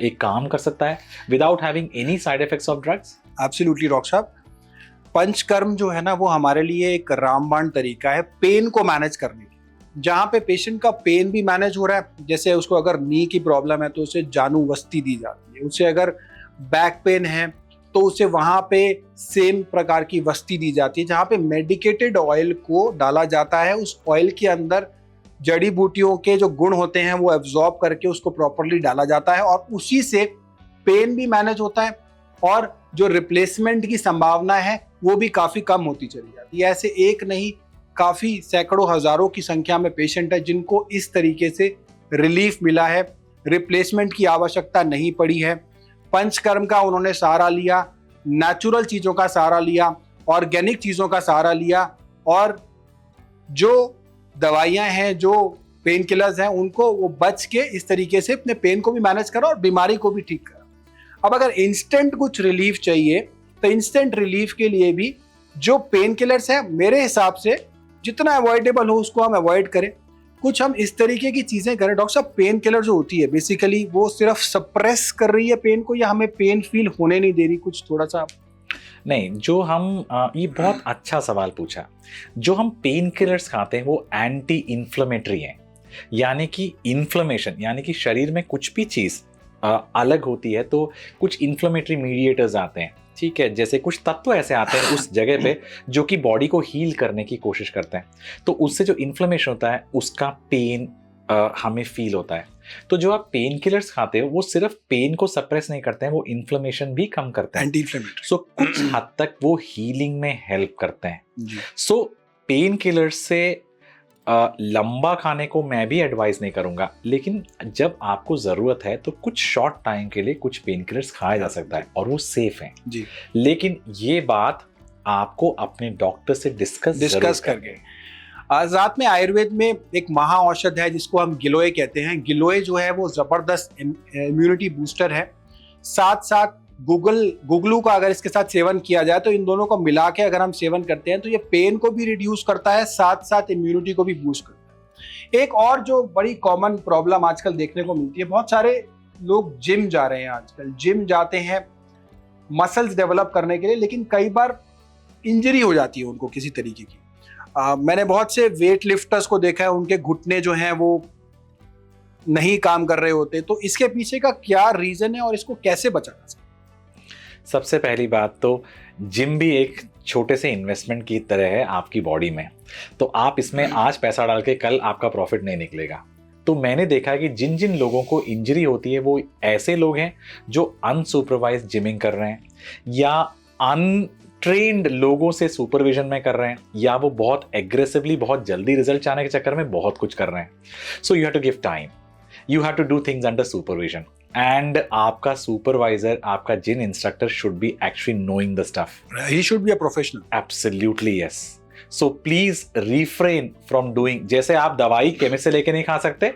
एक काम कर सकता है without having any side effects of drugs? Absolutely doctor साहब, पंचकर्म जो है ना वो हमारे लिए एक रामबाण तरीका है पेन को मैनेज करने की। जहाँ पे पेशेंट का पेन भी मैनेज हो रहा है, जैसे उसको अगर नी की प्रॉब्लम है तो उसे जानू वस्ती दी जाती है, उसे अगर बैक पेन है तो उसे वहाँ पे सेम प्रकार की वस्ती दी जाती है, जहाँ पे मेडिकेटेड ऑयल को डाला जाता है। उस ऑयल के अंदर जड़ी बूटियों के जो गुण होते हैं वो एब्जॉर्ब करके उसको प्रॉपरली डाला जाता है, और उसी से पेन भी मैनेज होता है और जो रिप्लेसमेंट की संभावना है वो भी काफ़ी कम होती चली जाती है। ऐसे एक नहीं, काफ़ी सैकड़ों हज़ारों की संख्या में पेशेंट है जिनको इस तरीके से रिलीफ मिला है, रिप्लेसमेंट की आवश्यकता नहीं पड़ी है। पंचकर्म का उन्होंने सहारा लिया, नेचुरल चीज़ों का सहारा लिया, ऑर्गेनिक चीज़ों का सहारा लिया, और जो दवाइयाँ हैं, जो पेन किलर्स हैं, उनको वो बच के इस तरीके से अपने पेन को भी मैनेज करा और बीमारी को भी ठीक करा। अब अगर इंस्टेंट कुछ रिलीफ चाहिए तो इंस्टेंट रिलीफ के लिए भी जो पेन किलर्स हैं, मेरे हिसाब से जितना अवॉइडेबल हो उसको हम अवॉइड करें। कुछ हम इस तरीके की चीज़ें करें। डॉक्टर साहब, पेन किलर जो होती है बेसिकली वो सिर्फ सप्रेस कर रही है पेन को, या हमें पेन फील होने नहीं दे रही? कुछ थोड़ा सा नहीं, जो हम ये बहुत अच्छा सवाल पूछा। जो हम पेन किलर्स खाते हैं वो एंटी इन्फ्लेमेटरी हैं, यानी कि इन्फ्लेमेशन, यानी कि शरीर में कुछ भी चीज़ अलग होती है तो कुछ इन्फ्लेमेटरी मीडिएटर्स आते हैं, ठीक है, जैसे कुछ तत्व ऐसे आते हैं उस जगह पे जो कि बॉडी को हील करने की कोशिश करते हैं, तो उससे जो इन्फ्लेमेशन होता है उसका पेन हमें फील होता है। तो जो आप पेन किलर्स खाते हो वो सिर्फ पेन को सप्रेस नहीं करते हैं, वो इन्फ्लेमेशन भी कम करते हैं, एंटी इन्फ्लेमेटरी। सो कुछ हद तक वो हीलिंग में हेल्प करते हैं। सो पेन किलर्स से लंबा खाने को मैं भी एडवाइस नहीं करूंगा, लेकिन जब आपको जरूरत है तो कुछ शॉर्ट टाइम के लिए कुछ पेन किलर्स खाया जा सकता है और वो सेफ हैं जी। लेकिन ये बात आपको अपने डॉक्टर से डिस्कस करके। रात में आयुर्वेद में एक महा औषध है जिसको हम गिलोय कहते हैं। गिलोय जो है वो जबरदस्त इम्यूनिटी बूस्टर है। साथ साथ गुगलू का अगर इसके साथ सेवन किया जाए तो इन दोनों को मिला के अगर हम सेवन करते हैं तो ये पेन को भी रिड्यूस करता है, साथ साथ इम्यूनिटी को भी बूस्ट करता है। एक और जो बड़ी कॉमन प्रॉब्लम आजकल देखने को मिलती है, बहुत सारे लोग जिम जा रहे हैं आजकल, जिम जाते हैं मसल्स डेवलप करने के लिए, लेकिन कई बार इंजरी हो जाती है उनको किसी तरीके की। मैंने बहुत से वेट लिफ्टर्स को देखा है, उनके घुटने जो हैं वो नहीं काम कर रहे होते। तो इसके पीछे का क्या रीजन है और इसको कैसे बचा जा सकता है? सबसे पहली बात तो जिम भी एक छोटे से इन्वेस्टमेंट की तरह है आपकी बॉडी में, तो आप इसमें आज पैसा डाल के कल आपका प्रॉफिट नहीं निकलेगा। तो मैंने देखा है कि जिन जिन लोगों को इंजरी होती है वो ऐसे लोग हैं जो अनसुपरवाइज जिमिंग कर रहे हैं, या अनट्रेन्ड लोगों से सुपरविजन में कर रहे हैं, या वो बहुत एग्रेसिवली बहुत जल्दी रिजल्ट चाहने के चक्कर में बहुत कुछ कर रहे हैं। So you have to give time, you have to do things under supervision, and आपका सुपरवाइजर, आपका gym instructor should be actually knowing the stuff. He should be a professional. Absolutely yes. So please refrain from doing, जैसे आप दवाई chemist से लेके नहीं खा सकते,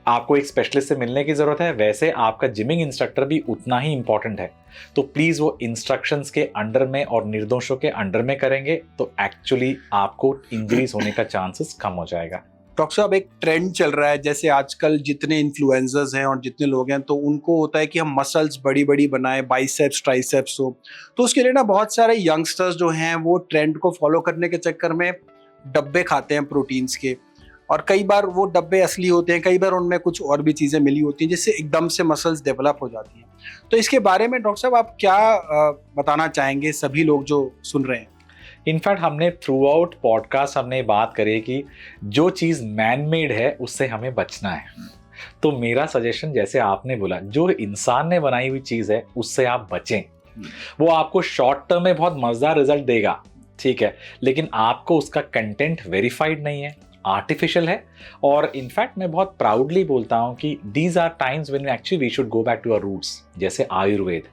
आपको एक स्पेशलिस्ट से मिलने की ज़रूरत है, वैसे आपका जिमिंग इंस्ट्रक्टर भी उतना ही इंपॉर्टेंट है। तो प्लीज़ वो इंस्ट्रक्शंस के अंडर में और निर्देशों के अंडर में करेंगे तो एक्चुअली आपको इंजरीज होने का चांसेस कम हो जाएगा। डॉक्टर साहब, एक ट्रेंड चल रहा है, जैसे आजकल जितने इन्फ्लुएंसर्स हैं और जितने लोग हैं, तो उनको होता है कि हम मसल्स बड़ी बड़ी बनाएं, बाइसेप्स ट्राइसेप्स हो। तो उसके लिए ना बहुत सारे यंगस्टर्स जो हैं वो ट्रेंड को फॉलो करने के चक्कर में डब्बे खाते हैं प्रोटीन्स के, और कई बार वो डब्बे असली होते हैं, कई बार उनमें कुछ और भी चीज़ें मिली होती हैं जिससे एकदम से मसल्स डेवलप हो जाती हैं। तो इसके बारे में डॉक्टर साहब आप क्या बताना चाहेंगे सभी लोग जो सुन रहे हैं? इनफैक्ट हमने थ्रू आउट पॉडकास्ट हमने बात करी कि जो चीज़ मैन मेड है उससे हमें बचना है। तो मेरा सजेशन, जैसे आपने बोला, जो इंसान ने बनाई हुई चीज़ है उससे आप बचें। वो आपको शॉर्ट टर्म में बहुत मज़ेदार रिजल्ट देगा, ठीक है, लेकिन आपको उसका कंटेंट वेरीफाइड नहीं है, आर्टिफिशियल है। और इनफैक्ट मैं बहुत प्राउडली बोलता हूँ कि these are times when actually we should go back to our roots, जैसे आयुर्वेद।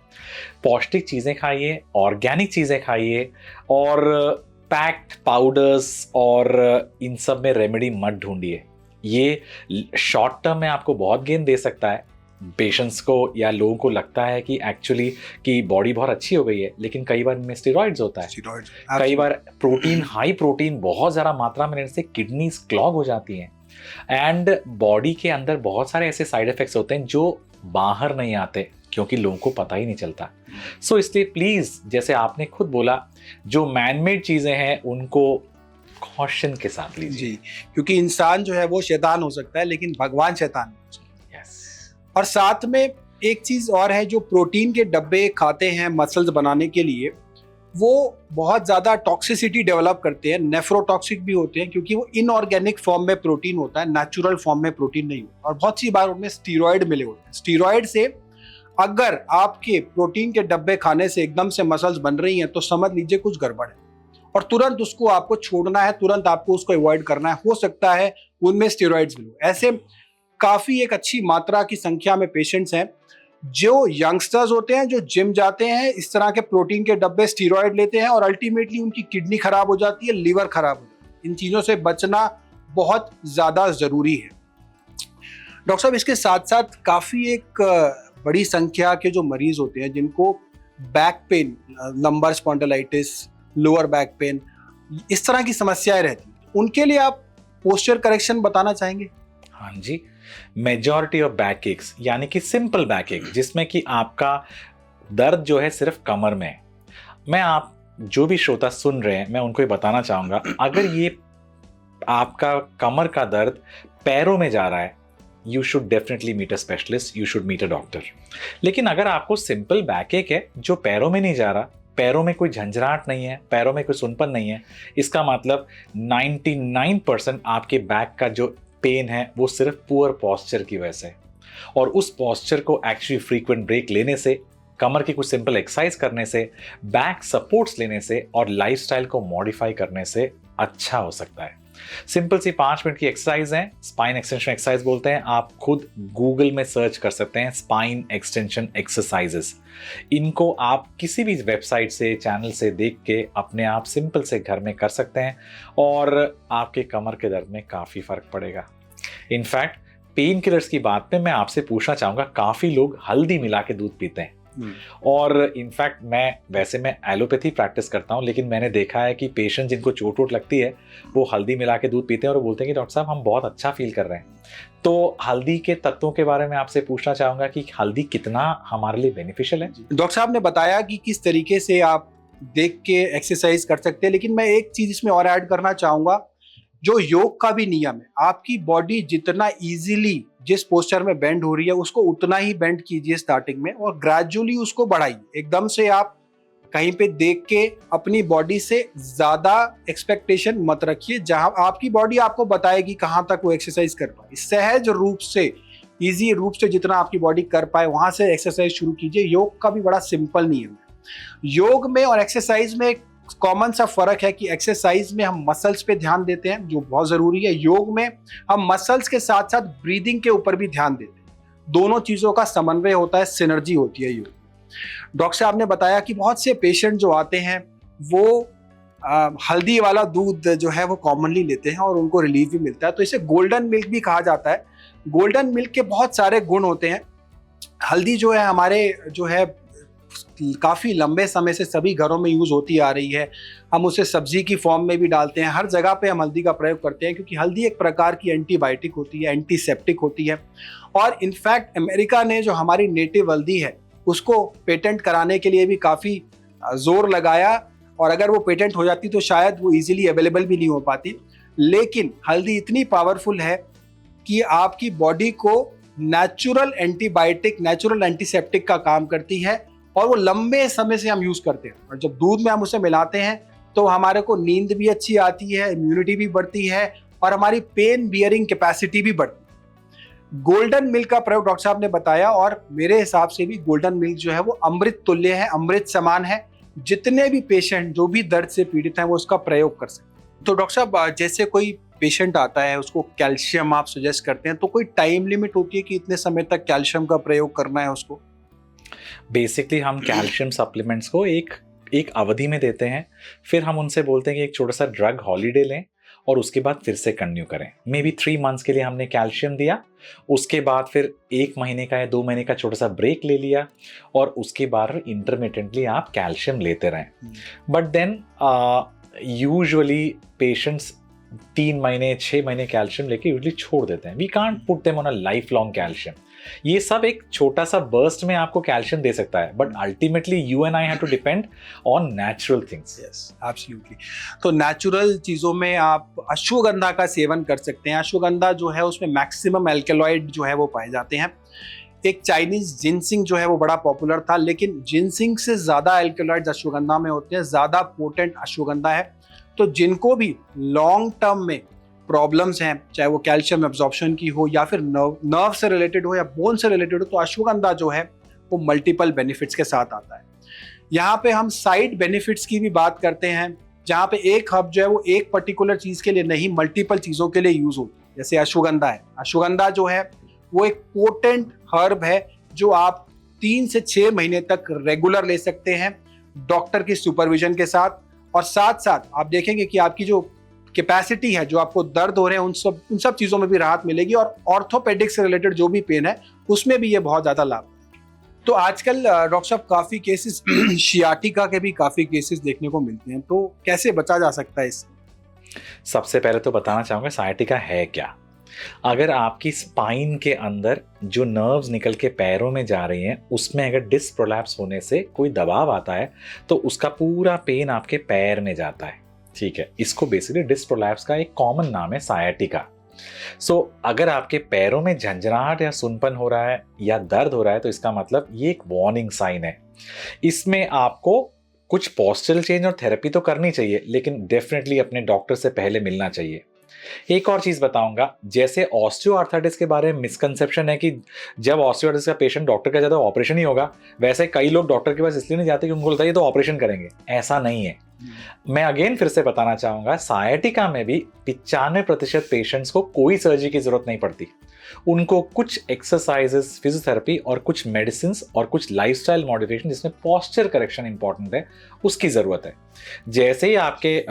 पौष्टिक चीज़ें खाइए, ऑर्गेनिक चीज़ें खाइए, और पैक्ड पाउडर्स और इन सब में रेमेडी मत ढूंढिए। ये शॉर्ट टर्म में आपको बहुत गेन दे सकता है। पेशेंट्स को या लोगों को लगता है कि एक्चुअली कि बॉडी बहुत अच्छी हो गई है, लेकिन कई बार इनमें स्टेरॉइड्स होता है। कई बार प्रोटीन, हाई प्रोटीन बहुत ज़्यादा मात्रा में लेने से किडनीज क्लॉग हो जाती हैं, एंड बॉडी के अंदर बहुत सारे ऐसे साइड इफेक्ट्स होते हैं जो बाहर नहीं आते क्योंकि लोगों को पता ही नहीं चलता। सो इसलिए प्लीज़, जैसे आपने खुद बोला, जो मैनमेड चीज़ें हैं उनको कॉशन के साथ लीजिए। जी, क्योंकि इंसान जो है वो शैतान हो सकता है लेकिन भगवान शैतान नहीं हो सकता। और साथ में एक चीज़ और है, जो प्रोटीन के डब्बे खाते हैं मसल्स बनाने के लिए, वो बहुत ज़्यादा टॉक्सिसिटी डेवलप करते हैं, नेफ्रोटॉक्सिक भी होते हैं, क्योंकि वो इनऑर्गेनिक फॉर्म में प्रोटीन होता है, नेचुरल फॉर्म में प्रोटीन नहीं होता। और बहुत सी बार उनमें स्टीरॉयड मिले होते हैं। स्टीरॉयड से अगर आपके प्रोटीन के डब्बे खाने से एकदम से मसल्स बन रही हैं तो समझ लीजिए कुछ गड़बड़ है, और तुरंत उसको आपको छोड़ना है, तुरंत आपको उसको अवॉइड करना है। हो सकता है उनमें स्टीरॉयड्स मिले। ऐसे काफ़ी एक अच्छी मात्रा की संख्या में पेशेंट्स हैं जो यंगस्टर्स होते हैं, जो जिम जाते हैं, इस तरह के प्रोटीन के डब्बे स्टीरॉयड लेते हैं, और अल्टीमेटली उनकी किडनी खराब हो जाती है, लीवर खराब हो जाती है। इन चीज़ों से बचना बहुत ज़्यादा ज़रूरी है। डॉक्टर साहब, इसके साथ साथ काफ़ी एक बड़ी संख्या के जो मरीज होते हैं जिनको back pain, lumbar spondylitis, lower back pain, इस तरह की समस्याएं रहती हैं, उनके लिए आप पोस्चर करेक्शन बताना चाहेंगे? हाँ जी, मेजॉरिटी ऑफ बैक एक्स, यानी कि सिंपल बैक एक, जिसमें कि आपका दर्द जो है सिर्फ कमर में है। मैं आप जो भी श्रोता सुन रहे हैं, मैं उनको ये बताना चाहूँगा, अगर ये आपका कमर का दर्द पैरों में जा रहा है, you should definitely meet a specialist, you should meet a doctor. लेकिन अगर आपको सिंपल बैक एक है जो पैरों में नहीं जा रहा, पैरों में कोई झंझराहट नहीं है, पैरों में कोई सुनपन नहीं है, इसका मतलब 99% आपके बैक का जो पेन है वो सिर्फ पुअर पॉस्चर की वजह से। और उस पॉस्चर को एक्चुअली फ्रीक्वेंट ब्रेक लेने से, कमर की कुछ सिंपल एक्सरसाइज करने से, बैक सपोर्ट्स लेने से और लाइफस्टाइल को मॉडिफाई करने से अच्छा हो सकता है। सिंपल सी 5 मिनट की एक्सरसाइज है, स्पाइन एक्सटेंशन एक्सरसाइज बोलते हैं। आप खुद गूगल में सर्च कर सकते हैं स्पाइन एक्सटेंशन एक्सरसाइजेस। इनको आप किसी भी वेबसाइट से, चैनल से देख के अपने आप सिंपल से घर में कर सकते हैं और आपके कमर के दर्द में काफ़ी फर्क पड़ेगा। इनफैक्ट पेन किलर्स की बात पे मैं आपसे पूछना चाहूँगा, काफ़ी लोग हल्दी मिला के दूध पीते हैं। और इनफैक्ट मैं एलोपैथी प्रैक्टिस करता हूँ, लेकिन मैंने देखा है कि पेशेंट जिनको चोट वोट लगती है वो हल्दी मिला के दूध पीते हैं और वो बोलते हैं कि डॉक्टर साहब हम बहुत अच्छा फील कर रहे हैं। तो हल्दी के तत्वों के बारे में आपसे पूछना चाहूँगा कि हल्दी कितना हमारे लिए बेनिफिशियल है। डॉक्टर साहब ने बताया कि किस तरीके से आप देख के एक्सरसाइज कर सकते हैं, लेकिन मैं एक चीज़ इसमें और ऐड करना चाहूँगा, जो योग का भी नियम है, आपकी बॉडी जितना इजीली जिस पोस्चर में बेंड हो रही है उसको उतना ही बेंड कीजिए स्टार्टिंग में, और ग्रेजुअली उसको बढ़ाइए। एकदम से आप कहीं पे देख के अपनी बॉडी से ज़्यादा एक्सपेक्टेशन मत रखिए। जहां आपकी बॉडी आपको बताएगी कहाँ तक वो एक्सरसाइज कर पाए, सहज रूप से, इजी रूप से जितना आपकी बॉडी कर पाए वहां से एक्सरसाइज शुरू कीजिए। योग का भी बड़ा सिंपल नियम है। योग में और एक्सरसाइज में एक कॉमन सा फर्क है कि एक्सरसाइज में हम मसल्स पे ध्यान देते हैं जो बहुत जरूरी है, योग में हम मसल्स के साथ साथ ब्रीदिंग के ऊपर भी ध्यान देते हैं। दोनों चीजों का समन्वय होता है, सिनर्जी होती है योग। डॉक्टर साहब ने बताया कि बहुत से पेशेंट जो आते हैं वो हल्दी वाला दूध जो है वो कॉमनली लेते हैं और उनको रिलीफ भी मिलता है, तो इसे गोल्डन मिल्क भी कहा जाता है। गोल्डन मिल्क के बहुत सारे गुण होते हैं। हल्दी जो है हमारे जो है काफ़ी लंबे समय से सभी घरों में यूज़ होती आ रही है। हम उसे सब्जी की फॉर्म में भी डालते हैं, हर जगह पे हम हल्दी का प्रयोग करते हैं, क्योंकि हल्दी एक प्रकार की एंटीबायोटिक होती है, एंटीसेप्टिक होती है। और इनफैक्ट अमेरिका ने जो हमारी नेटिव हल्दी है उसको पेटेंट कराने के लिए भी काफ़ी जोर लगाया, और अगर वो पेटेंट हो जाती तो शायद वो इजीली अवेलेबल भी नहीं हो पाती। लेकिन हल्दी इतनी पावरफुल है कि आपकी बॉडी को नेचुरल एंटीबायोटिक, नेचुरल एंटीसेप्टिक का काम करती है, और वो लंबे समय से हम यूज़ करते हैं। और जब दूध में हम उसे मिलाते हैं तो हमारे को नींद भी अच्छी आती है, इम्यूनिटी भी बढ़ती है, और हमारी पेन बियरिंग कैपेसिटी भी बढ़ती है। गोल्डन मिल्क का प्रयोग डॉक्टर साहब ने बताया, और मेरे हिसाब से भी गोल्डन मिल्क जो है वो अमृत तुल्य है, अमृत समान है। जितने भी पेशेंट जो भी दर्द से पीड़ित हैं वो उसका प्रयोग कर सकते हैं। तो डॉक्टर साहब, जैसे कोई पेशेंट आता है उसको कैल्शियम आप सजेस्ट करते हैं, तो कोई टाइम लिमिट होती है कि इतने समय तक कैल्शियम का प्रयोग करना है उसको? बेसिकली हम कैल्शियम सप्लीमेंट्स को एक अवधि में देते हैं, फिर हम उनसे बोलते हैं कि एक छोटा सा ड्रग हॉलीडे लें और उसके बाद फिर से कंटिन्यू करें। मे बी 3 मंथ्स के लिए हमने कैल्शियम दिया, उसके बाद फिर 1 महीने का या 2 महीने का छोटा सा ब्रेक ले लिया, और उसके बाद इंटरमिटेंटली आप कैल्शियम लेते रहें। बट देन यूजुअली पेशेंट्स 3 महीने 6 महीने कैल्शियम लेके यूजुअली छोड़ देते हैं। We can't put them on a life long calcium. ये सब एक छोटा सा बर्स्ट में आपको कैल्शियम दे सकता है, but ultimately you and I have to depend on natural things. Yes, absolutely. तो नेचुरल चीज़ों में आप अश्वगंधा का सेवन कर सकते हैं। अश्वगंधा जो है उसमें मैक्सिमम एल्केलॉइड जो है वो पाए जाते हैं। एक चाइनीज जिनसिंग जो है वो बड़ा पॉपुलर था, लेकिन जिनसिंग से ज़्यादा एल्केलॉइड्स अश्वगंधा में होते हैं, ज़्यादा पोटेंट अश्वगंधा है। तो जिनको भी लॉन्ग टर्म में प्रॉब्लम्स हैं, चाहे वो कैल्शियम एब्जॉर्प्शन की हो या फिर नर्व से रिलेटेड हो या बोन से रिलेटेड हो, तो अश्वगंधा जो है वो मल्टीपल बेनिफिट्स के साथ आता है। यहाँ पे हम साइड बेनिफिट्स की भी बात करते हैं, जहाँ पे एक हर्ब जो है वो एक पर्टिकुलर चीज़ के लिए नहीं, मल्टीपल चीज़ों के लिए यूज़ होती है। जैसे अश्वगंधा है, अश्वगंधा जो है वो एक पोटेंट हर्ब है जो आप 3 से 6 महीने तक रेगुलर ले सकते हैं डॉक्टर की सुपरविजन के साथ। और साथ साथ आप देखेंगे कि आपकी जो कैपेसिटी है, जो आपको दर्द हो रहे हैं, उन सब चीज़ों में भी राहत मिलेगी, और ऑर्थोपेडिक से रिलेटेड जो भी पेन है उसमें भी ये बहुत ज़्यादा लाभ है। तो आजकल डॉक्टर साहब काफ़ी केसेस शियाटिका के भी काफ़ी केसेस देखने को मिलते हैं, तो कैसे बचा जा सकता है इससे? सबसे पहले तो बताना चाहूँगा साइटिका है क्या। अगर आपकी स्पाइन के अंदर जो नर्व्स निकल के पैरों में जा रही हैं उसमें अगर डिस्क प्रोलैप्स होने से कोई दबाव आता है तो उसका पूरा पेन आपके पैर में जाता है। ठीक है, इसको बेसिकली डिस्क प्रोलैप्स का एक कॉमन नाम है सायाटिका। सो अगर आपके पैरों में झंझनाहट या सुनपन हो रहा है या दर्द हो रहा है तो इसका मतलब ये एक वार्निंग साइन है। इसमें आपको कुछ पोस्चरल चेंज और थेरेपी तो करनी चाहिए, लेकिन डेफिनेटली अपने डॉक्टर से पहले मिलना चाहिए। एक और चीज बताऊंगा, जैसे ऑस्टियोआर्थराइटिस के बारे में मिसकंसेप्शन है कि जब ऑस्टियोआर्थराइटिस का पेशेंट डॉक्टर का जाता है ऑपरेशन ही होगा, वैसे कई लोग डॉक्टर के पास इसलिए नहीं जाते कि उनको लगता है ये तो ऑपरेशन करेंगे। ऐसा नहीं है। मैं अगेन फिर से बताना चाहूंगा, सायाटिका में भी 95% पेशेंट्स को कोई सर्जरी की जरूरत नहीं पड़ती। उनको कुछ एक्सरसाइजेस, फिजियोथेरेपी और कुछ मेडिसिन और कुछ लाइफस्टाइल मॉडिफिकेशन जिसमें पोस्चर करेक्शन इंपॉर्टेंट है उसकी जरूरत है। जैसे ही आपके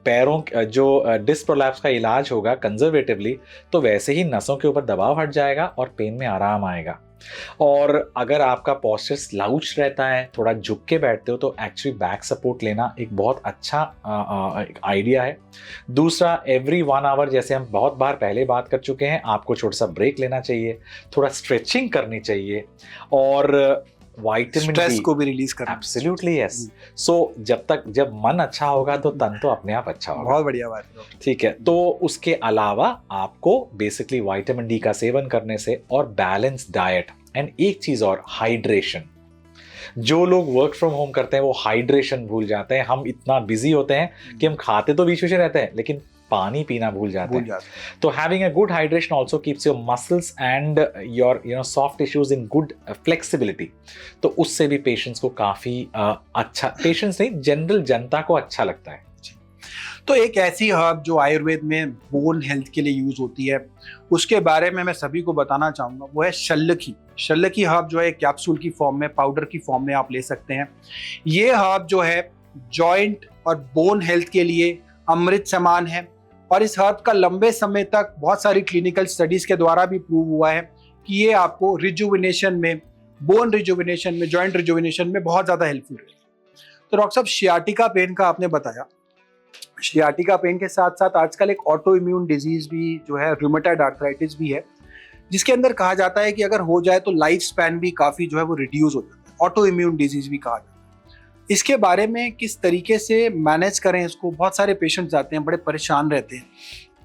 पैरों जो डिस्क प्रोलैप्स का इलाज होगा कंजर्वेटिवली, तो वैसे ही नसों के ऊपर दबाव हट जाएगा और पेन में आराम आएगा। और अगर आपका पोस्चर स्लाउच रहता है, थोड़ा झुक के बैठते हो, तो एक्चुअली बैक सपोर्ट लेना एक बहुत अच्छा आइडिया है। दूसरा, एवरी 1 आवर, जैसे हम बहुत बार पहले बात कर चुके हैं, आपको छोटा सा ब्रेक लेना चाहिए, थोड़ा स्ट्रेचिंग करनी चाहिए, और विटामिन स्ट्रेस डी को भी रिलीज करना। Absolutely yes. सो जब मन अच्छा होगा तो तन तो अपने आप अच्छा होगा। बहुत बढ़िया बात है। ठीक है, तो उसके अलावा आपको बेसिकली विटामिन डी का सेवन करने से और बैलेंस डाइट, एंड एक चीज और, हाइड्रेशन। जो लोग वर्क फ्रॉम होम करते हैं वो हाइड्रेशन भूल जाते हैं। हम इतना बिजी होते हैं कि हम खाते तो बीच में रहते हैं लेकिन पानी पीना भूल जाते हैं। तो having a good hydration also keeps your muscles and your soft tissues in good flexibility. तो उससे भी पेशेंट्स को काफी अच्छा, पेशेंट्स नहीं, जनरल जनता को अच्छा लगता है। तो एक ऐसी हर्ब जो आयुर्वेद में बोन हेल्थ के लिए यूज होती है, उसके बारे में मैं सभी को बताना चाहूँगा, वो है शल्यकी। शल्यकी हर्ब जो है कैप्सूल की फॉर्म में, पाउडर की फॉर्म में आप ले सकते हैं। ये हर्ब जो है जॉइंट और बोन हेल्थ के लिए अमृत समान है। और इस हर्ब का लंबे समय तक बहुत सारी क्लिनिकल स्टडीज के द्वारा भी प्रूव हुआ है कि ये आपको रिजुविनेशन में, बोन रिजुविनेशन में, जॉइंट रिजुविनेशन में बहुत ज़्यादा हेल्पफुल है। तो डॉक्टर साहब, शियाटिका पेन का आपने बताया, शियाटिका पेन के साथ साथ आजकल एक ऑटो इम्यून डिजीज भी जो है, रूमेटॉइड आर्थराइटिस भी है, जिसके अंदर कहा जाता है कि अगर हो जाए तो लाइफ स्पैन भी काफ़ी जो है वो रिड्यूस हो जाता है, ऑटो इम्यून डिजीज भी कहा जाता है। इसके बारे में किस तरीके से मैनेज करें इसको? बहुत सारे पेशेंट्स आते हैं, बड़े परेशान रहते हैं,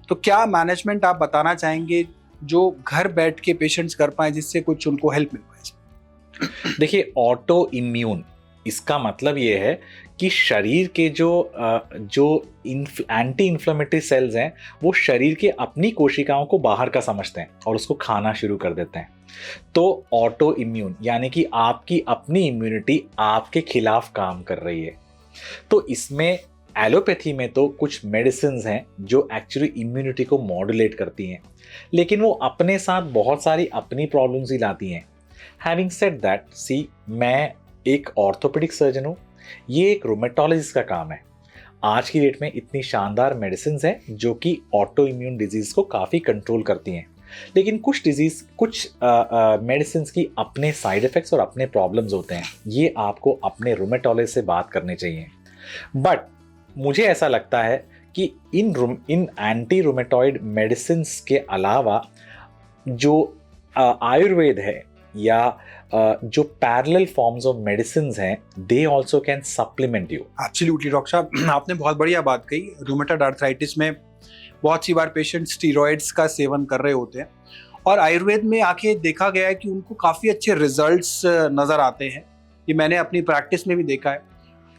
तो क्या मैनेजमेंट आप बताना चाहेंगे जो घर बैठ के पेशेंट्स कर पाए, जिससे कुछ उनको हेल्प मिल पाए? देखिए, ऑटो इम्यून, इसका मतलब ये है कि शरीर के जो एंटी इन्फ्लेमेटरी सेल्स हैं वो शरीर के अपनी कोशिकाओं को बाहर का समझते हैं और उसको खाना शुरू कर देते हैं। तो ऑटो इम्यून यानी कि आपकी अपनी इम्यूनिटी आपके खिलाफ काम कर रही है। तो इसमें एलोपैथी में तो कुछ मेडिसिन्स हैं जो एक्चुअली इम्यूनिटी को मॉड्यूलेट करती हैं, लेकिन वो अपने साथ बहुत सारी अपनी प्रॉब्लम्स ही लाती हैं। हैविंग सेड दैट, सी, मैं एक ऑर्थोपेडिक सर्जन हूँ, ये एक रूमेटोलॉजिस्ट का काम है। आज की डेट में इतनी शानदार मेडिसिन्स हैं जो कि ऑटो इम्यून डिजीज़ को काफ़ी कंट्रोल करती हैं, लेकिन कुछ मेडिसिन्स की अपने साइड इफ़ेक्ट्स और अपने प्रॉब्लम्स होते हैं। ये आपको अपने रूमेटोलॉजिस्ट से बात करनी चाहिए। बट मुझे ऐसा लगता है कि इन एंटी रूमेटॉइड मेडिसिन्स के अलावा जो आयुर्वेद है या जो पैरेलल फॉर्म्स ऑफ मेडिसिन्स हैं, they also can supplement you. Absolutely doctor साहब, आपने बहुत बढ़िया बात कही। रूमेटॉइड आर्थराइटिस में बहुत सी बार पेशेंट स्टीरॉइड्स का सेवन कर रहे होते हैं और आयुर्वेद में आके देखा गया है कि उनको काफ़ी अच्छे रिजल्ट्स नज़र आते हैं। ये मैंने अपनी प्रैक्टिस में भी देखा है।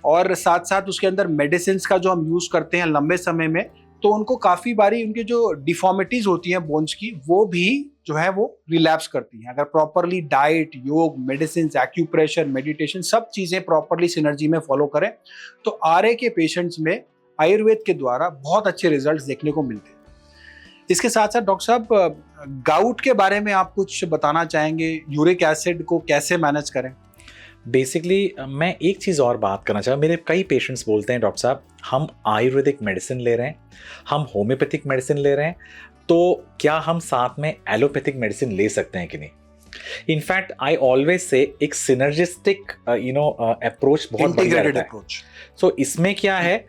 और साथ साथ उसके अंदर मेडिसिन्स का जो हम यूज़ करते हैं लंबे समय में, तो उनको काफ़ी बारी उनके जो डिफॉर्मिटीज़ होती हैं बोन्स की, वो भी जो है वो रिलैप्स करती हैं। अगर प्रॉपरली डाइट, योग, मेडिसिन, एक्यूप्रेशर, मेडिटेशन, सब चीज़ें प्रॉपरली सिनर्जी में फॉलो करें तो आरए के पेशेंट्स में आयुर्वेद के द्वारा बहुत अच्छे रिजल्ट्स देखने को मिलते हैं। इसके साथ साथ डॉक्टर साहब, गाउट के बारे में आप कुछ बताना चाहेंगे? यूरिक एसिड को कैसे मैनेज करें? बेसिकली मैं एक चीज़ और बात करना चाहूँ। मेरे कई पेशेंट्स बोलते हैं, डॉक्टर साहब, हम आयुर्वेदिक मेडिसिन ले रहे हैं, हम होम्योपैथिक मेडिसिन ले रहे हैं, तो क्या हम साथ में एलोपैथिक मेडिसिन ले सकते हैं कि नहीं? इनफैक्ट आई ऑलवेज से एक सिनर्जिस्टिक अप्रोच बहुत बढ़िया रहता है। सो इसमें क्या है,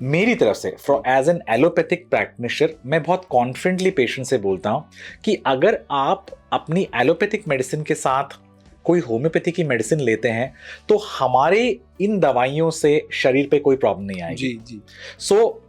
मेरी तरफ से एज एन एलोपैथिक प्रैक्टिशनर मैं बहुत कॉन्फिडेंटली पेशेंट से बोलता हूँ कि अगर आप अपनी एलोपैथिक मेडिसिन के साथ कोई होम्योपैथी की मेडिसिन लेते हैं तो हमारे इन दवाइयों से शरीर पे कोई प्रॉब्लम नहीं आएगी। जी। सो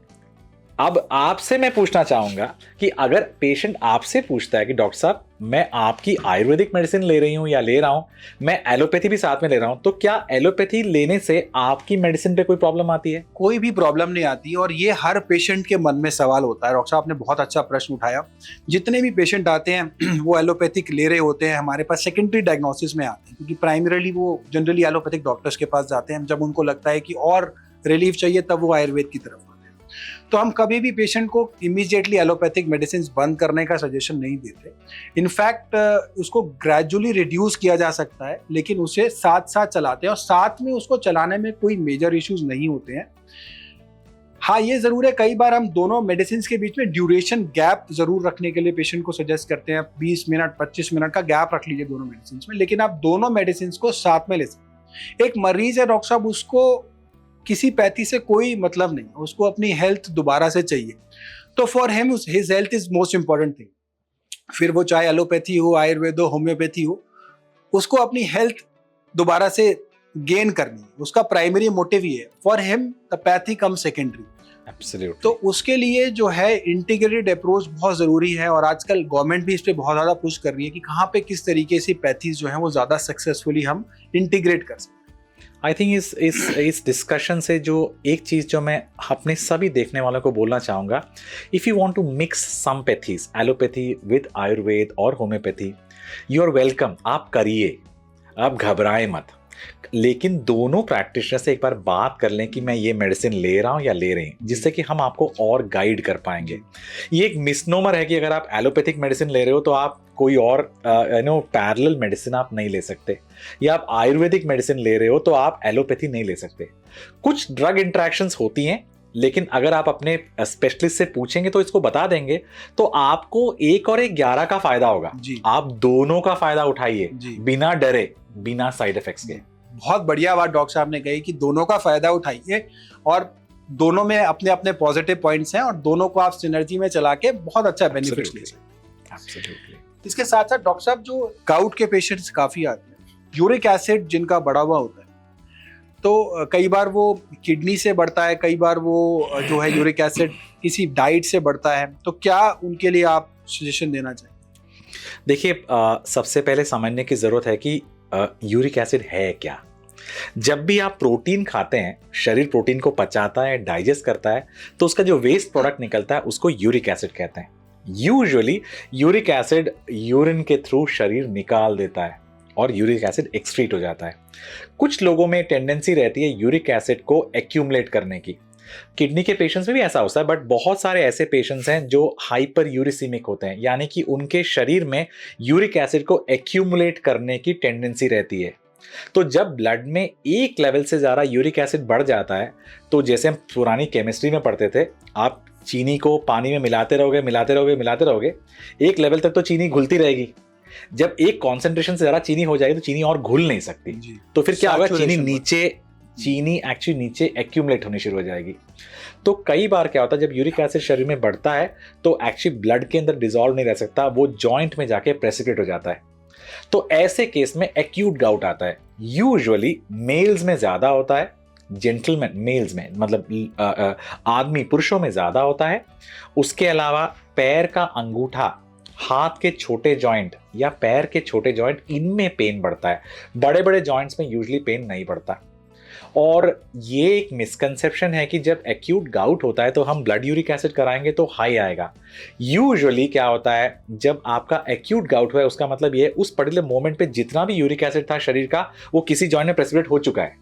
अब आपसे मैं पूछना चाहूंगा कि अगर पेशेंट आपसे पूछता है कि डॉक्टर साहब, मैं आपकी आयुर्वेदिक मेडिसिन ले रही हूं या ले रहा हूं, मैं एलोपैथी भी साथ में ले रहा हूं, तो क्या एलोपैथी लेने से आपकी मेडिसिन पे कोई प्रॉब्लम आती है? कोई भी प्रॉब्लम नहीं आती और ये हर पेशेंट के मन में सवाल होता है। डॉक्टर साहब ने बहुत अच्छा प्रश्न उठाया। जितने भी पेशेंट आते हैं वो एलोपैथिक ले रहे होते हैं, हमारे पास सेकेंडरी डायग्नोसिस में आते हैं, क्योंकि प्राइमरीली वो जनरली एलोपैथिक डॉक्टर्स के पास जाते हैं। जब उनको लगता है कि और रिलीफ चाहिए तब वो आयुर्वेद की तरफ। तो हम कभी भी पेशेंट को इमीडिएटली एलोपैथिक मेडिसिन बंद करने का सजेशन नहीं देते। इनफैक्ट उसको ग्रेजुअली रिड्यूस किया जा सकता है, लेकिन उसे साथ साथ चलाते हैं और साथ में उसको चलाने में कोई मेजर इश्यूज नहीं होते हैं। हाँ, ये जरूर है, कई बार हम दोनों मेडिसिन के बीच में ड्यूरेशन गैप जरूर रखने के लिए पेशेंट को सजेस्ट करते हैं। 20 मिनट 25 मिनट का गैप रख लीजिए दोनों मेडिसिन में, लेकिन आप दोनों मेडिसिन को साथ में ले सकते हैं। एक मरीज है डॉक्टर साहब, उसको किसी पैथी से कोई मतलब नहीं, उसको अपनी हेल्थ दोबारा से चाहिए, तो for him his health is most important thing. फिर वो चाहे एलोपैथी हो, आयुर्वेद हो, होम्योपैथी हो, उसको अपनी हेल्थ दोबारा से गेन करनी है, उसका प्राइमरी मोटिव ही है। For him the pathy come secondary. Absolutely. तो उसके लिए जो है इंटीग्रेटेड अप्रोच बहुत जरूरी है और आजकल गवर्नमेंट भी इस पे बहुत ज्यादा पुश कर रही है कि कहाँ पे किस तरीके से पैथीज जो है वो ज्यादा सक्सेसफुली हम इंटीग्रेट कर सकते हैं। आई थिंक इस डिस्कशन से जो एक चीज़ जो मैं अपने सभी देखने वालों को बोलना चाहूँगा, if you want to mix some pathies, allopathy with Ayurveda और होम्योपैथी, यू आर वेलकम, आप करिए, आप घबराएं मत। लेकिन दोनों प्रैक्टिशनर से एक बार बात कर लें कि मैं ये मेडिसिन ले रहा हूँ या ले रही हूँ, जिससे कि हम आपको और गाइड कर पाएंगे। ये एक मिसनोमर है कि अगर आप एलोपैथिक मेडिसिन ले रहे हो तो आप कोई और पैरेलल मेडिसिन आप नहीं ले सकते, या आप आयुर्वेदिक मेडिसिन ले रहे हो तो आप एलोपैथी नहीं ले सकते। कुछ ड्रग इंटरेक्शंस होती हैं, लेकिन अगर आप अपने स्पेशलिस्ट से पूछेंगे तो इसको बता देंगे, तो आपको 1 और 1 11 का फायदा होगा। आप दोनों का फायदा उठाइए बिना डरे, बिना साइड इफेक्ट्स के। बहुत बढ़िया बात डॉक्टर साहब ने कही कि दोनों का फायदा उठाइए, और दोनों में अपने अपने पॉजिटिव पॉइंट्स हैं, और दोनों को आप सिनर्जी में चला के बहुत अच्छा बेनिफिट ले सकते हैं। इसके साथ साथ डॉक्टर साहब, जो गाउट के पेशेंट्स काफी आते हैं, यूरिक एसिड जिनका बढ़ा हुआ होता है, तो कई बार वो किडनी से बढ़ता है, कई बार वो जो है यूरिक एसिड किसी डाइट से बढ़ता है, तो क्या उनके लिए आप सजेशन देना चाहेंगे? देखिए, सबसे पहले समझने की जरूरत है कि यूरिक एसिड है क्या। जब भी आप प्रोटीन खाते हैं, शरीर प्रोटीन को पचाता है, डाइजेस्ट करता है, तो उसका जो वेस्ट प्रोडक्ट निकलता है उसको यूरिक एसिड कहते हैं। यूजुअली यूरिक एसिड यूरिन के थ्रू शरीर निकाल देता है और यूरिक एसिड एक्सक्रीट हो जाता है। कुछ लोगों में टेंडेंसी रहती है यूरिक एसिड को एक्यूमुलेट करने की। किडनी के पेशेंट्स में भी ऐसा होता है, बट बहुत सारे ऐसे पेशेंट्स हैं जो हाइपर यूरिसीमिक होते हैं, यानी कि उनके शरीर में यूरिक एसिड को एक्यूमुलेट करने की टेंडेंसी रहती है। तो जब ब्लड में एक लेवल से ज़्यादा यूरिक एसिड बढ़ जाता है, तो जैसे हम पुरानी केमिस्ट्री में पढ़ते थे, आप चीनी को पानी में मिलाते रहोगे, एक लेवल तक तो चीनी घुलती रहेगी। जब एक कॉन्सेंट्रेशन से ज़्यादा चीनी हो जाएगी तो चीनी और घुल नहीं सकती, तो फिर क्या होगा, चीनी एक्चुअली नीचे एक्यूमुलेट होनी शुरू हो जाएगी। तो कई बार क्या होता है, जब यूरिक एसिड शरीर में बढ़ता है तो एक्चुअली ब्लड के अंदर डिसॉल्व नहीं रह सकता, वो जॉइंट में जाके प्रेसिपिटेट हो जाता है। तो ऐसे केस में एक्यूट गाउट आता है। यूजुअली मेल्स में ज्यादा होता है, जेंटलमैन मेल्स में, मतलब आदमी पुरुषों में ज्यादा होता है। उसके अलावा पैर का अंगूठा, हाथ के छोटे जॉइंट या पैर के छोटे जॉइंट, इनमें पेन बढ़ता है। बड़े बड़े जॉइंट्स में यूजुअली पेन नहीं बढ़ता। और ये एक मिसकंसेप्शन है कि जब एक्यूट गाउट होता है तो हम ब्लड यूरिक एसिड कराएंगे तो हाई आएगा। यूजुअली क्या होता है, जब आपका एक्यूट गाउट हुआ है उसका मतलब ये उस पर्टिकुलर मोमेंट पे जितना भी यूरिक एसिड था शरीर का, वो किसी जॉइंट में प्रेसिपिटेट हो चुका है।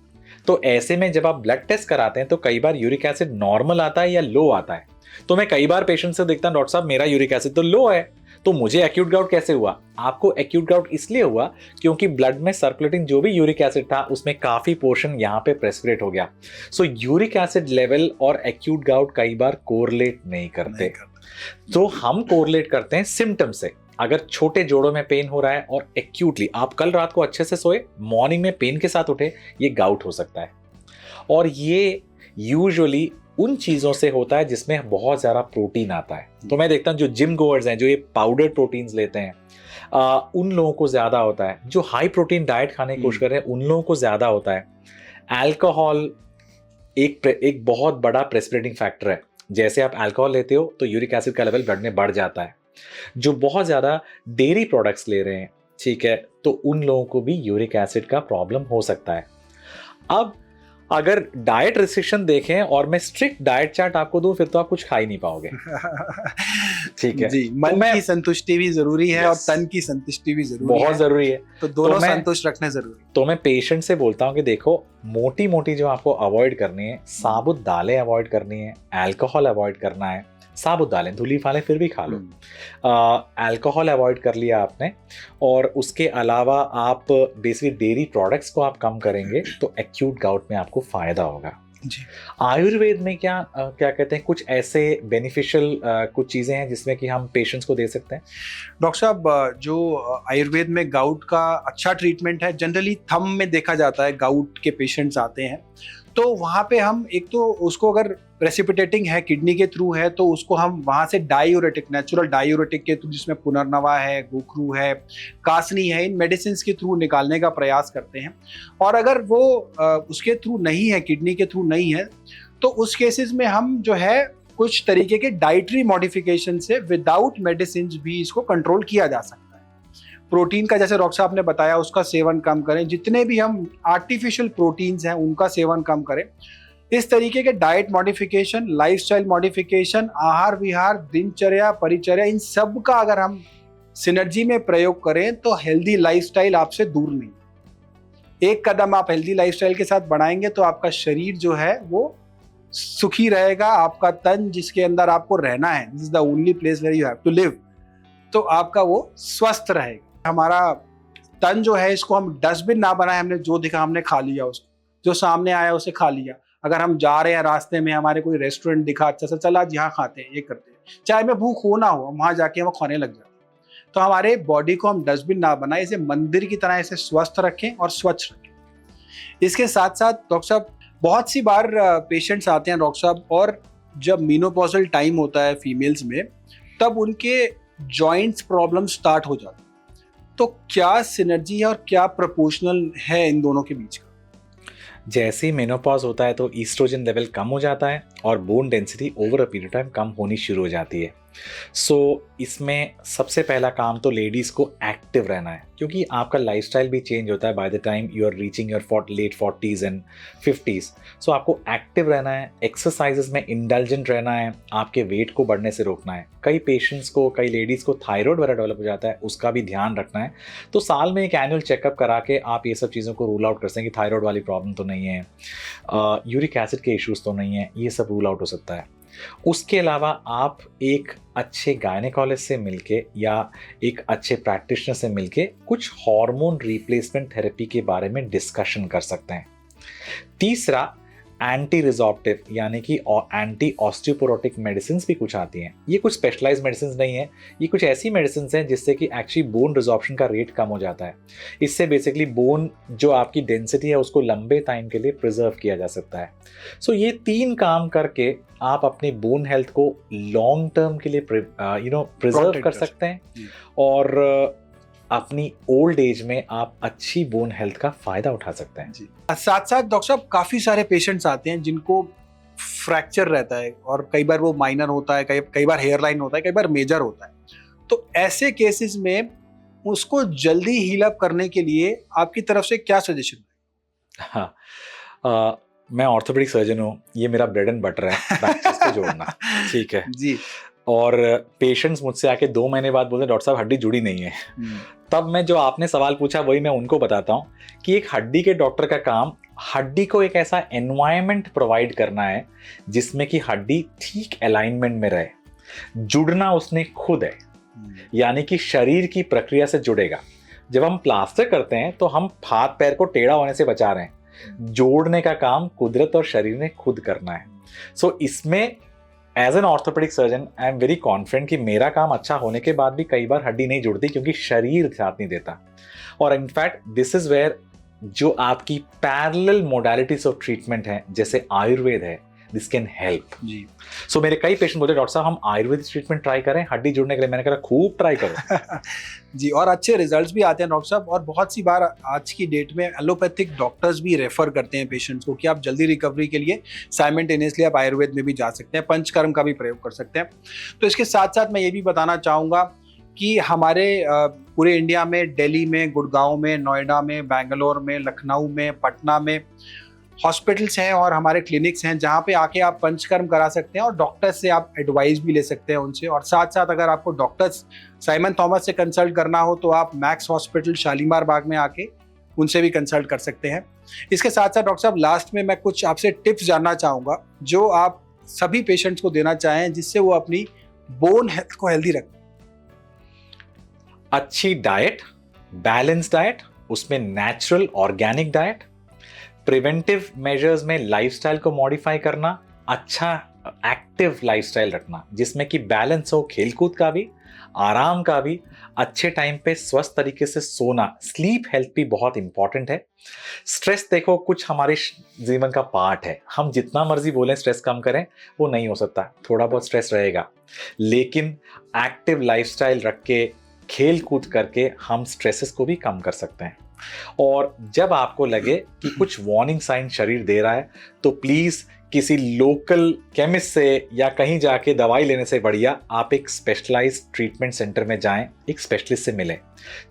तो ऐसे में जब आप ब्लड टेस्ट कराते हैं तो कई बार यूरिक एसिड नॉर्मल आता है या लो आता है। तो मैं कई बार पेशेंट से देखता हूं, डॉक्टर साहब मेरा यूरिक एसिड तो लो है, तो मुझे एक्यूट गाउट कैसे हुआ? आपको एक्यूट गाउट इसलिए हुआ क्योंकि ब्लड में सर्कुलेटिंग जो भी यूरिक एसिड था उसमें काफी पोर्शन यहाँ पे प्रेसिपिटेट हो गया। सो यूरिक एसिड लेवल और एक्यूट गाउट कई बार कोरिलेट नहीं करते। तो हम कोरिलेट करते हैं सिम्टम से। अगर छोटे जोड़ों में पेन हो रहा है और एक्यूटली आप कल रात को अच्छे से सोए, मॉर्निंग में पेन के साथ उठे, ये गाउट हो सकता है। और ये यूजुअली उन चीज़ों से होता है जिसमें बहुत ज़्यादा प्रोटीन आता है। तो मैं देखता हूँ जो जिम गोअर्स हैं, जो ये पाउडर प्रोटीन्स लेते हैं, उन लोगों को ज़्यादा होता है। जो हाई प्रोटीन डाइट खाने की कोशिश कर रहे हैं उन लोगों को ज़्यादा होता है। अल्कोहल एक बहुत बड़ा प्रेसिपिटेटिंग फैक्टर है। जैसे आप अल्कोहल लेते हो तो यूरिक एसिड का लेवल ब्लड में बढ़ जाता है। जो बहुत ज़्यादा डेयरी प्रोडक्ट्स ले रहे हैं, ठीक है, तो उन लोगों को भी यूरिक एसिड का प्रॉब्लम हो सकता है। अब अगर डाइट रिस्ट्रिक्शन देखें और मैं स्ट्रिक्ट डाइट चार्ट आपको दूं, फिर तो आप कुछ खा ही नहीं पाओगे। ठीक है जी, मन की संतुष्टि भी जरूरी है और तन की संतुष्टि भी जरूरी बहुत जरूरी है। तो दोनों संतुष्ट रखने जरूरी। तो मैं पेशेंट से बोलता हूं कि देखो, मोटी मोटी जो आपको अवॉइड करनी है, साबुत दालें अवॉइड करनी है, अल्कोहल अवॉइड करना है। साबुत दालें धुली फालें फिर भी खा लो। अल्कोहल अवॉइड कर लिया आपने, और उसके अलावा आप बेसिकली डेयरी प्रोडक्ट्स को आप कम करेंगे तो एक्यूट गाउट में आपको फायदा होगा जी। आयुर्वेद में क्या कहते हैं, कुछ ऐसे बेनिफिशियल कुछ चीज़ें हैं जिसमें कि हम पेशेंट्स को दे सकते हैं। डॉक्टर साहब, जो आयुर्वेद में गाउट का अच्छा ट्रीटमेंट है, जनरली थंब में देखा जाता है, गाउट के पेशेंट्स आते हैं तो वहाँ पे हम एक तो उसको, अगर प्रेसिपिटेटिंग है, किडनी के थ्रू है, तो उसको हम वहाँ से डायूरेटिक, नेचुरल डायूरेटिक के थ्रू, जिसमें पुनर्नवा है, गोखरू है, कासनी है, इन मेडिसिन के थ्रू निकालने का प्रयास करते हैं। और अगर वो उसके थ्रू नहीं है, किडनी के थ्रू नहीं है, तो उस केसेस में हम जो है कुछ तरीके के डाइटरी मॉडिफिकेशन से विदाउट मेडिसिन भी इसको कंट्रोल किया जा सकता है। प्रोटीन का, जैसे डॉक्टर साहब ने बताया, उसका सेवन कम करें। जितने भी हम आर्टिफिशियल प्रोटीन्स हैं उनका सेवन कम करें। इस तरीके के डाइट मॉडिफिकेशन, लाइफस्टाइल मॉडिफिकेशन, आहार विहार, दिनचर्या, परिचर्या, इन सब का अगर हम सिनर्जी में प्रयोग करें तो हेल्दी लाइफस्टाइल आपसे दूर नहीं। एक कदम आप हेल्दी लाइफस्टाइल के साथ बढ़ाएंगे तो आपका शरीर जो है वो सुखी रहेगा, आपका तन जिसके अंदर आपको रहना है, this is the only place where you have to live, तो आपका वो स्वस्थ रहेगा। हमारा तन जो है इसको हम डस्टबिन ना बनाए, हमने जो दिखा हमने खा लिया, उसको जो सामने आया उसे खा लिया। अगर हम जा रहे हैं रास्ते में, हमारे कोई रेस्टोरेंट दिखा अच्छा सा, चल आज यहाँ खाते हैं, ये करते हैं, चाहे में भूख हो ना हो, हम वहाँ जाके हम खाने लग जाते हैं। तो हमारे बॉडी को हम डस्टबिन ना बनाए, इसे मंदिर की तरह इसे स्वस्थ रखें और स्वच्छ रखें। इसके साथ साथ डॉक्टर साहब बहुत सी बार पेशेंट्स आते हैं डॉक्टर साहब, और जब मेनोपॉजल टाइम होता है फीमेल्स में, तब उनके जॉइंट्स प्रॉब्लम स्टार्ट हो जाती है। तो क्या सिनर्जी है और क्या प्रोपोर्शनल है इन दोनों के बीच का? जैसे ही मेनोपॉज होता है तो ईस्ट्रोजन लेवल कम हो जाता है और bone density over a period time कम होनी शुरू हो जाती है। सो इसमें सबसे पहला काम तो लेडीज़ को एक्टिव रहना है, क्योंकि आपका लाइफस्टाइल भी चेंज होता है by the time you are reaching your late 40s and 50s। So आपको एक्टिव रहना है, एक्सरसाइजेस में इंडल्जेंट रहना है, आपके वेट को बढ़ने से रोकना है। कई पेशेंट्स को, कई लेडीज़ को थायराइड वगैरह डेवलप हो जाता है, उसका भी ध्यान रखना है। तो साल में एक एनुअल चेकअप करा के आप ये सब चीज़ों को रूल आउट कर सकते हैं कि थायराइड वाली प्रॉब्लम तो नहीं है, यूरिक एसिड के इश्यूज़ तो नहीं है, ये सब रूल आउट हो सकता है। उसके अलावा आप एक अच्छे गायनेकोलॉजिस्ट से मिलके या एक अच्छे प्रैक्टिशनर से मिलके कुछ हार्मोन रिप्लेसमेंट थेरेपी के बारे में डिस्कशन कर सकते हैं। तीसरा, एंटी रिजॉर्प्टिव यानी कि एंटी ऑस्टियोपोरोटिक मेडिसिन भी कुछ आती हैं। ये कुछ स्पेशलाइज्ड मेडिसिन नहीं है, ये कुछ ऐसी मेडिसिन हैं जिससे कि एक्चुअली बोन रिजॉर्प्शन का रेट कम हो जाता है। इससे बेसिकली बोन जो आपकी डेंसिटी है उसको लंबे टाइम के लिए प्रिजर्व किया जा सकता है। सो ये 3 काम करके आप अपनी बोन हेल्थ को लॉन्ग टर्म के लिए प्रिजर्व कर सकते हैं और अपनी ओल्ड एज में आप अच्छी बोन हेल्थ का फायदा उठा सकते हैं। जी। साथ साथ डॉक्टर साहब काफी सारे पेशेंट्स आते हैं जिनको फ्रैक्चर रहता है, और कई बार वो माइनर होता है, कई बार हेयरलाइन होता है, कई बार मेजर होता है। तो ऐसे केसेस में उसको जल्दी हील अप करने के लिए आपकी तरफ से क्या सजेशन है? हाँ, मैं ऑर्थोपेडिक सर्जन हूँ, ये मेरा ब्रेड एंड बटर है, फ्रैक्चर्स को जोड़ना। ठीक है जी। और पेशेंट्स मुझसे आके 2 महीने बाद बोलते हैं डॉक्टर साहब हड्डी जुड़ी नहीं है। तब मैं जो आपने सवाल पूछा वही मैं उनको बताता हूँ कि एक हड्डी के डॉक्टर का काम हड्डी को एक ऐसा एनवायरनमेंट प्रोवाइड करना है जिसमें कि हड्डी ठीक अलाइनमेंट में रहे। जुड़ना उसने खुद है, यानी कि शरीर की प्रक्रिया से जुड़ेगा। जब हम प्लास्टर करते हैं तो हम हाथ पैर को टेढ़ा होने से बचा रहे हैं, जोड़ने का काम कुदरत और शरीर ने खुद करना है। सो इसमें as an orthopaedic surgeon I am very confident कि मेरा काम अच्छा होने के बाद भी कई बार हड्डी नहीं जुड़ती क्योंकि शरीर साथ नहीं देता। और इनफैक्ट दिस इज वेयर जो आपकी पैरेलल मोडालिटीज ऑफ ट्रीटमेंट है, जैसे आयुर्वेद है, दिस कैन हेल्प जी। सो मेरे कई पेशेंट बोलते हैं डॉक्टर साहब हम आयुर्वेदिक ट्रीटमेंट ट्राई करें हड्डी जुड़ने के लिए। मैंने कहा खूब ट्राई करो जी, और अच्छे रिजल्ट्स भी आते हैं डॉक्टर साहब। और बहुत सी बार आज की डेट में एलोपैथिक डॉक्टर्स भी रेफर करते हैं पेशेंट्स को कि आप जल्दी रिकवरी के लिए साइमल्टेनियसली आप आयुर्वेद में भी जा सकते हैं, पंचकर्म का भी प्रयोग कर सकते हैं। तो इसके साथ साथ मैं ये भी बताना चाहूँगा कि हमारे पूरे इंडिया में, दिल्ली में, गुड़गांव में, नोएडा में, बेंगलोर में, लखनऊ में, पटना में हॉस्पिटल्स हैं और हमारे क्लिनिक्स हैं जहाँ पे आके आप पंचकर्म करा सकते हैं और डॉक्टर्स से आप एडवाइस भी ले सकते हैं उनसे। और साथ साथ अगर आपको डॉक्टर्स साइमन थॉमस से कंसल्ट करना हो तो आप मैक्स हॉस्पिटल शालीमार बाग में आके उनसे भी कंसल्ट कर सकते हैं। इसके साथ साथ डॉक्टर साहब लास्ट में मैं कुछ आपसे टिप्स जानना चाहूँगा जो आप सभी पेशेंट्स को देना चाहें जिससे वो अपनी बोन हेल्थ को हेल्दी रखें। अच्छी डाइट, बैलेंस डाइट, उसमें natural organic diet, preventive measures में लाइफस्टाइल को मॉडिफाई करना, अच्छा एक्टिव लाइफस्टाइल रखना जिसमें कि बैलेंस हो खेलकूद का भी, आराम का भी, अच्छे टाइम पे स्वस्थ तरीके से सोना, स्लीप हेल्थ भी बहुत इंपॉर्टेंट है। स्ट्रेस देखो कुछ हमारे जीवन का पार्ट है, हम जितना मर्जी बोलें स्ट्रेस कम करें वो नहीं हो सकता, थोड़ा बहुत स्ट्रेस रहेगा, लेकिन एक्टिव लाइफस्टाइल रख के खेल कूद करके हम स्ट्रेसेस को भी कम कर सकते हैं। और जब आपको लगे कि कुछ वार्निंग साइन शरीर दे रहा है तो प्लीज किसी लोकल केमिस्ट से या कहीं जाके दवाई लेने से बढ़िया आप एक स्पेशलाइज्ड ट्रीटमेंट सेंटर में जाएं, एक स्पेशलिस्ट से मिलें,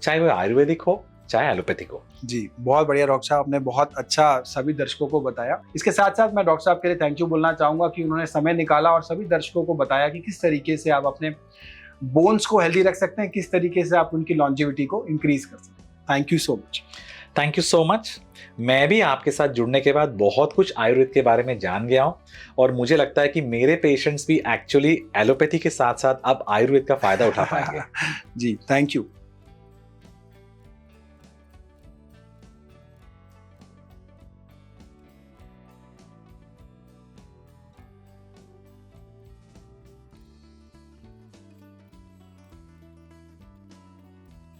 चाहे वो आयुर्वेदिक हो चाहे एलोपैथिक हो। जी, बहुत बढ़िया डॉक्टर साहब, आपने बहुत अच्छा सभी दर्शकों को बताया। इसके साथ साथ मैं डॉक्टर साहब के लिए थैंक यू बोलना चाहूँगा कि उन्होंने समय निकाला और सभी दर्शकों को बताया कि किस तरीके से आप अपने बोन्स को हेल्दी रख सकते हैं, किस तरीके से आप उनकी लॉन्जेविटी को इंक्रीज कर सकते हैं। Thank you so much. Thank you so much. मैं भी आपके साथ जुड़ने के बाद बहुत कुछ आयुर्वेद के बारे में जान गया हूँ और मुझे लगता है कि मेरे पेशेंट्स भी एक्चुअली एलोपैथी के साथ साथ अब आयुर्वेद का फायदा उठा पाएंगे। जी, थैंक यू।